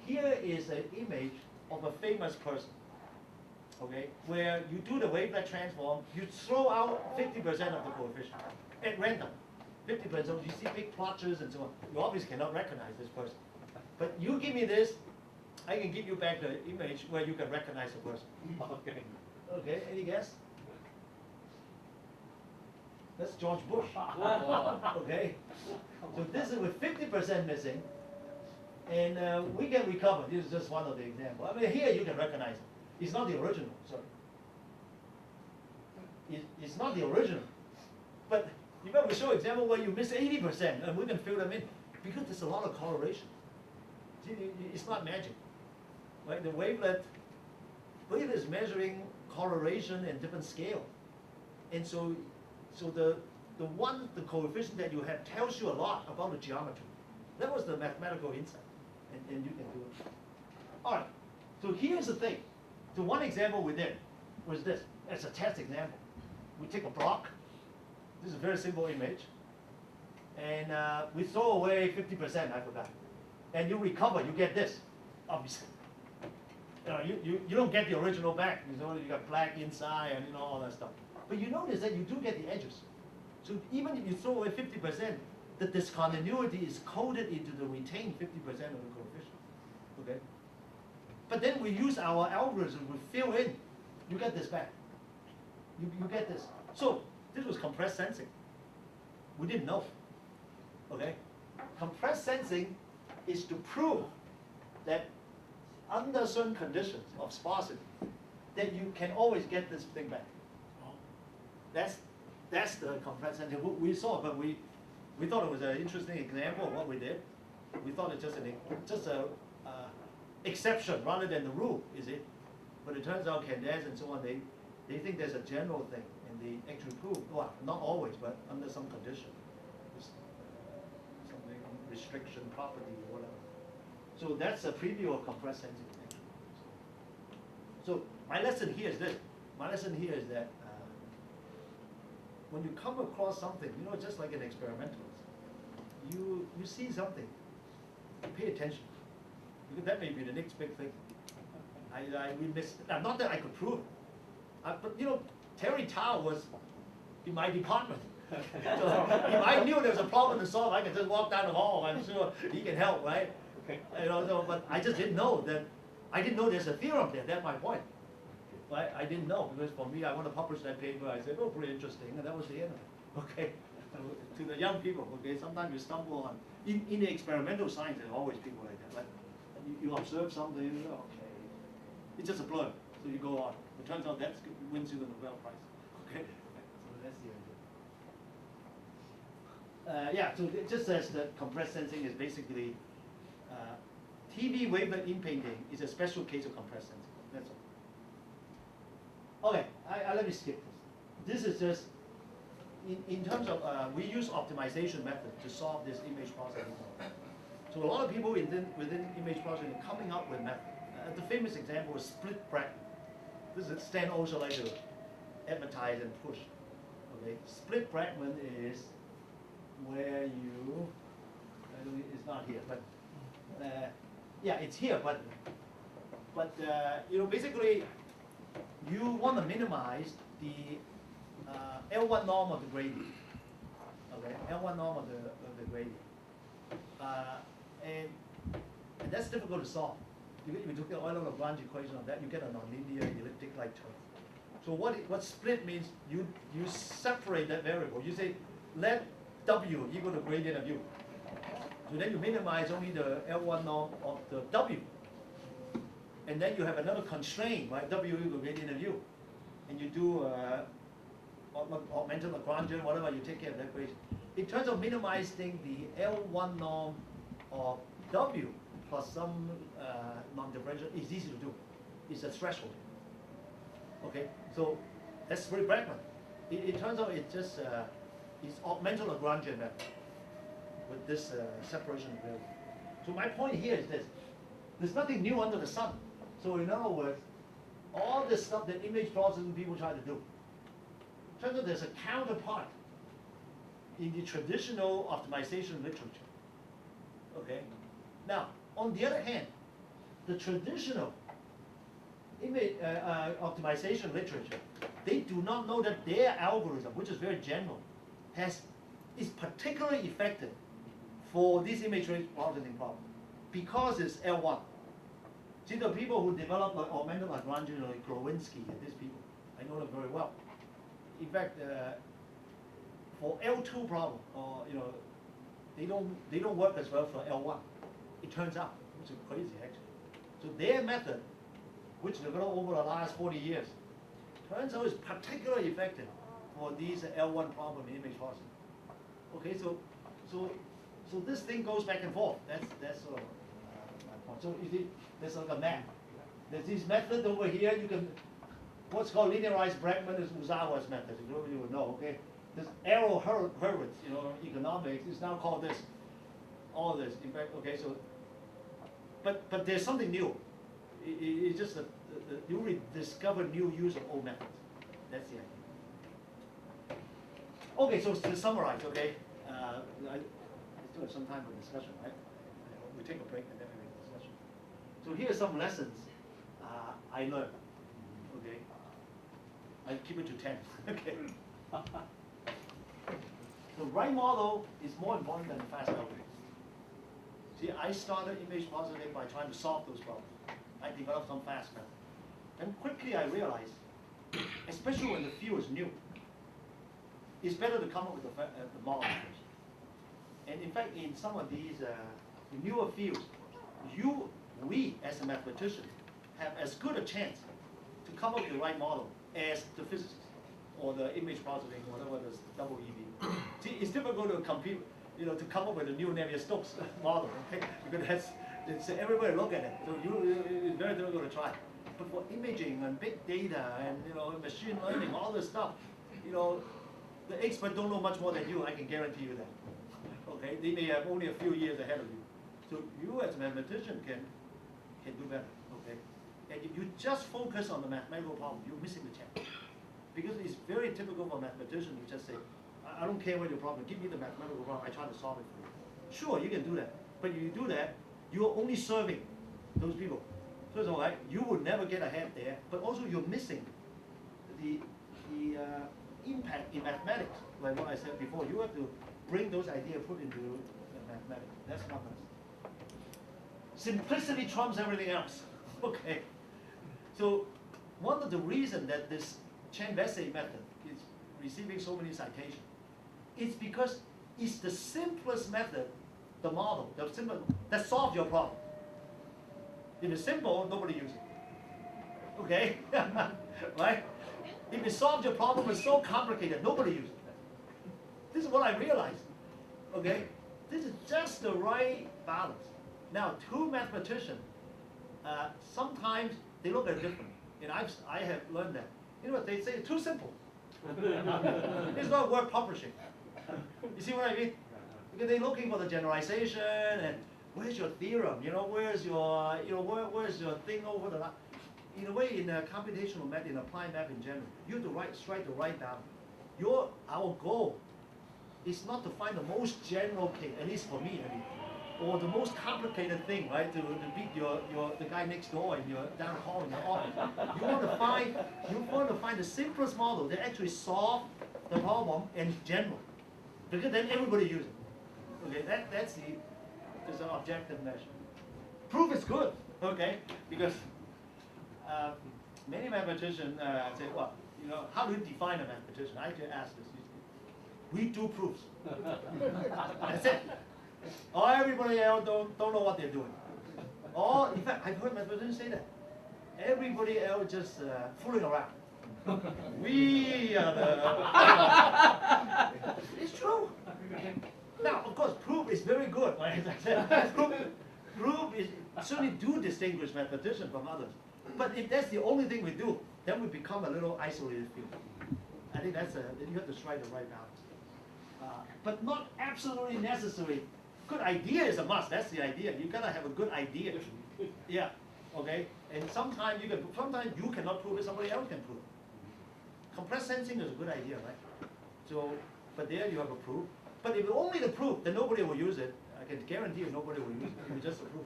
Here is an image of a famous person. Okay, where you do the wavelet transform, you throw out 50% of the coefficient at random. 50%, you see big plotches and so on. You obviously cannot recognize this person. But you give me this, I can give you back the image where you can recognize the person. Okay. Okay, any guess? That's George Bush. Okay, so this is with 50% missing, and we can recover. This is just one of the examples. I mean, here you can recognize it. It's not the original, sorry. It's not the original. But you we show example where you miss 80%, and we can fill them in because there's a lot of correlation. See, it's not magic. Right? The wavelet is measuring correlation and different scale. And so the coefficient that you have tells you a lot about the geometry. That was the mathematical insight, and you can do it. All right, so here's the thing. So one example we did was this. It's a test example. We take a block. This is a very simple image. And we throw away 50%, I forgot. And you recover, you get this, obviously. You don't get the original back. You got black inside and all that stuff. But you notice that you do get the edges. So even if you throw away 50%, the discontinuity is coded into the retained 50% of the coefficient. Okay? But then we use our algorithm, we fill in, you get this back. You get this. So this was compressed sensing. We didn't know. Okay? Compressed sensing is to prove that under certain conditions of sparsity, that you can always get this thing back. That's the compressed sensing. We saw it, but we thought it was an interesting example of what we did. We thought it's just a exception rather than the rule, is it? But it turns out Candace and so on, they think there's a general thing, and they actually prove, well, not always, but under some condition, something restriction, property, or whatever. So that's a preview of compressed sensing. So my lesson here is this. My lesson here is that when you come across something, just like an experimentalist, you see something, you pay attention. Because that may be the next big thing. We missed, not that I could prove it. But Terry Tao was in my department. So if I knew there was a problem to solve, I could just walk down the hall. I'm sure he can help, right? Okay. But I just didn't know that. I didn't know there's a theorem there. That's my point. Right? I didn't know because for me, I want to publish that paper. I said, oh, pretty interesting, and that was the end of it. Okay. To the young people, okay. Sometimes you stumble on in the experimental science. There's always people like that. Like you observe something, okay, it's just a blur. So you go on. It turns out that wins you the Nobel Prize. Okay. So that's the idea. Yeah. So it just says that compressed sensing is basically TV wavelet in painting is a special case of compressed sensing. That's all. Okay, let me skip this. This is just, in terms of, we use optimization method to solve this image processing problem. So a lot of people within image processing are coming up with method. The famous example is split fragment. This is Stan also like to advertise and push. Okay, split fragment is where you, it's not here, but yeah, it's here, but basically you want to minimize the L1 norm of the gradient. Okay, L1 norm of the gradient. And that's difficult to solve. You took the Euler-Lagrange equation of that, you get a nonlinear elliptic-like term. So what split means, you separate that variable. You say, let W equal to gradient of U. So then you minimize only the L1 norm of the W. And then you have another constraint, right? W equal to gradient of U. And you do augmented Lagrange, whatever, you take care of that equation. In terms of minimizing the L1 norm of W plus some non-differential, is easy to do. It's a threshold. Okay, so that's very Bregman. It turns out it's just it's augmented Lagrange method with this separation of variables. So my point here is this: there's nothing new under the sun. So in other words, all the stuff that image processing people try to do, turns out there's a counterpart in the traditional optimization literature. Okay, now on the other hand, the traditional image optimization literature, they do not know that their algorithm, which is very general, is particularly effective for this image processing problem because it's L1. See, the people who develop like augmented Lagrange, like Glowinski and these people, I know them very well. In fact, for L2 problem, or they don't work as well for L1. It turns out, which is crazy actually. So their method, which developed over the last 40 years, turns out is particularly effective for these L1 problem in image processing. Okay, so this thing goes back and forth. That's sort of my point. So you see, there's like a map. There's this method over here. You can what's called linearized Bregman is Uzawa's method. You would know. Okay, this Arrow Hurwitz, economics is now called this. All this, in fact. Okay, so but there's something new. It's just that you discover new use of old methods. That's the idea. Okay, so to summarize, okay, I still have some time for discussion, right? We take a break and then we make a discussion. So here are some lessons I learned. Okay, I keep it to 10. Okay. The right model is more important than the fast algorithm. See, I started image processing by trying to solve those problems. I developed some fast method. And quickly I realized, especially when the field is new, it's better to come up with the model first. And in fact, in some of these newer fields, we as a mathematician have as good a chance to come up with the right model as the physicists or the image processing, whatever the double EV. See, it's difficult to compete, to come up with a new Navier-Stokes model, okay? Because it's everywhere look at it. So it's very difficult to try. But for imaging and big data and machine learning, all this stuff, the experts don't know much more than you. I can guarantee you that. Okay, they may have only a few years ahead of you. So you as a mathematician can do better. Okay, and if you just focus on the mathematical problem, you're missing the chance. Because it's very typical for a mathematician to just say, I don't care what your problem is, give me the mathematical problem, I try to solve it for you. Sure, you can do that. But if you do that, you're only serving those people. So it's all right, you will never get ahead there, but also you're missing the impact in mathematics. Like what I said before, you have to bring those ideas, put into mathematics. That's not nice. Simplicity trumps everything else. Okay. So one of the reasons that this Chen-Vesey method is receiving so many citations is because it's the simplest method, the model, that solves your problem. If it's simple, nobody uses it. Okay? Right? If it solves your problem, it's so complicated, nobody uses it. This is what I realized. Okay? This is just the right balance. Now, two mathematicians, sometimes they look at it differently. And I have learned that. You know what they say? It's too simple. It's not worth publishing. You see what I mean? Because they're looking for the generalization and where's your theorem? Where's your where's your thing over the line? In a way, in a computational math, in applied math in general, you have to strike the right balance. Our goal is not to find the most general case, at least for me, or the most complicated thing, right? To beat the guy next door in your down hall in your office. You want to find the simplest model that actually solve the problem in general. Because then everybody uses it. Okay, that's an objective measure. Proof is good, okay, because many mathematicians say, well, you know, how do you define a mathematician? I just ask this. We do proofs. That's it. Or everybody else don't know what they're doing. Or, in fact, I've heard mathematicians say that. Everybody else just fooling around. We are the... It's true. Now, of course, proof is very good. Right? As I said, proof is certainly do distinguish mathematicians from others. But if that's the only thing we do, then we become a little isolated field. I think that's you have to strike the right balance. But not absolutely necessary. Good idea is a must. That's the idea. You gotta have a good idea. Yeah. Okay. And sometimes you cannot prove it. Somebody else can prove it. Compressed sensing is a good idea, right? So, but there you have a proof. But if only the proof, then nobody will use it. I can guarantee you nobody will use it. It's just a proof.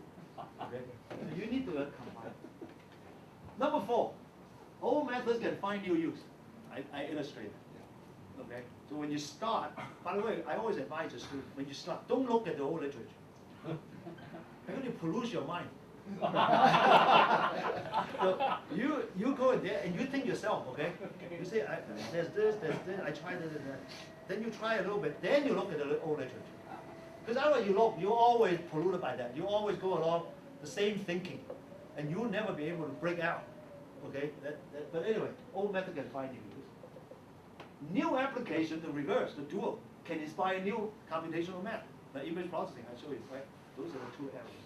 Okay. So you need to combine. Number 4, old methods can find new use. I illustrate it. Okay. So when you start, by the way, I always advise a student, when you start, don't look at the old literature. Because you pollute your mind. So you go in there and you think yourself, okay? You say, there's this, I tried this and that. Then you try a little bit, then you look at the old literature. Because otherwise you're always polluted by that. You always go along the same thinking. And you'll never be able to break out. Okay? But anyway, old method can find new use. New application, the reverse, the dual, can inspire new computational math. The image processing, I show you, right? Those are the 2 areas.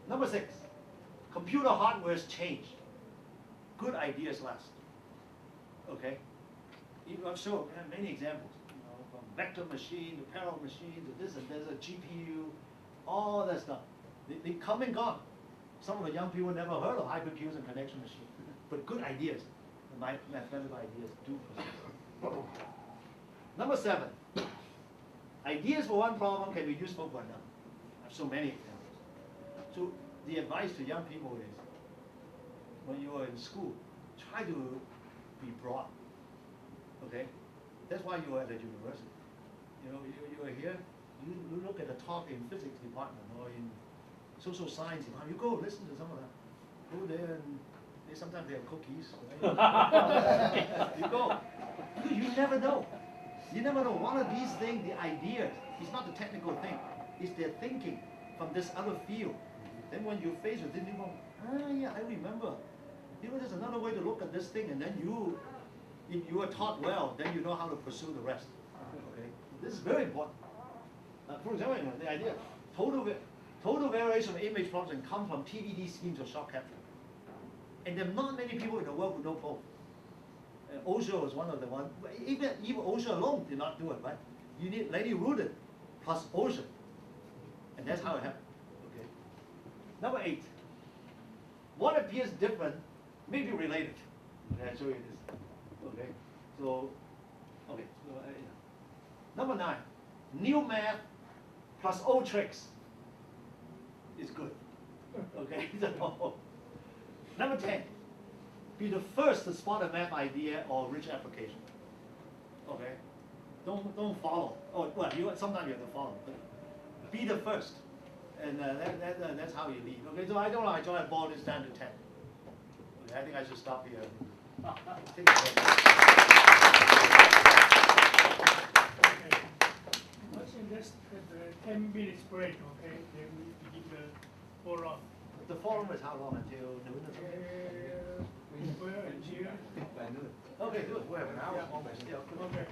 Number 6, computer hardware has changed. Good ideas last. Okay? I'm sure we have many examples. You know, from vector machine to parallel machine to this and there's a GPU, all that stuff. They come and gone. Some of the young people never heard of hypercubes and connection machines. But good ideas, mathematical ideas do persist. Number 7, ideas for one problem can be useful for another. I have so many examples. So the advice to young people is, when you are in school, try to be broad. Okay? That's why you are at the university. You know, you are here, you look at the talk in physics department or in social science department, you go listen to some of them. Go there and sometimes they have cookies. Right? You go. You never know. You never know. One of these things, the ideas, it's not the technical thing. It's their thinking from this other field. Then when you're faced with it, you go, yeah, I remember. You know, there's another way to look at this thing, and then if you are taught well, then you know how to pursue the rest. Okay? This is very important. For example, the idea, total variation of image processing comes from TVD schemes of shock capture. And there are not many people in the world who know both. Osho is one of the ones. Even Osho alone did not do it, right? You need Lady Rudin plus Osho. And that's how it happened. Okay. Number 8. What appears different may be related. Okay, I'll show you this. Okay. So, okay. So, Number 9. New math plus old tricks is good. Okay. So, Number 10. Be the first to spot a math idea or rich application. Okay. Don't follow. Oh well, sometimes you have to follow, but be the first, and that's how you lead. Okay. So I don't know. I try to boil this down to 10. Okay. I think I should stop here. Take a break. Okay. I think that's the 10 minutes break. Okay. Then we begin the forum. The forum is how long until noon? Well, until Okay, good. We have an hour almost. Yeah, okay.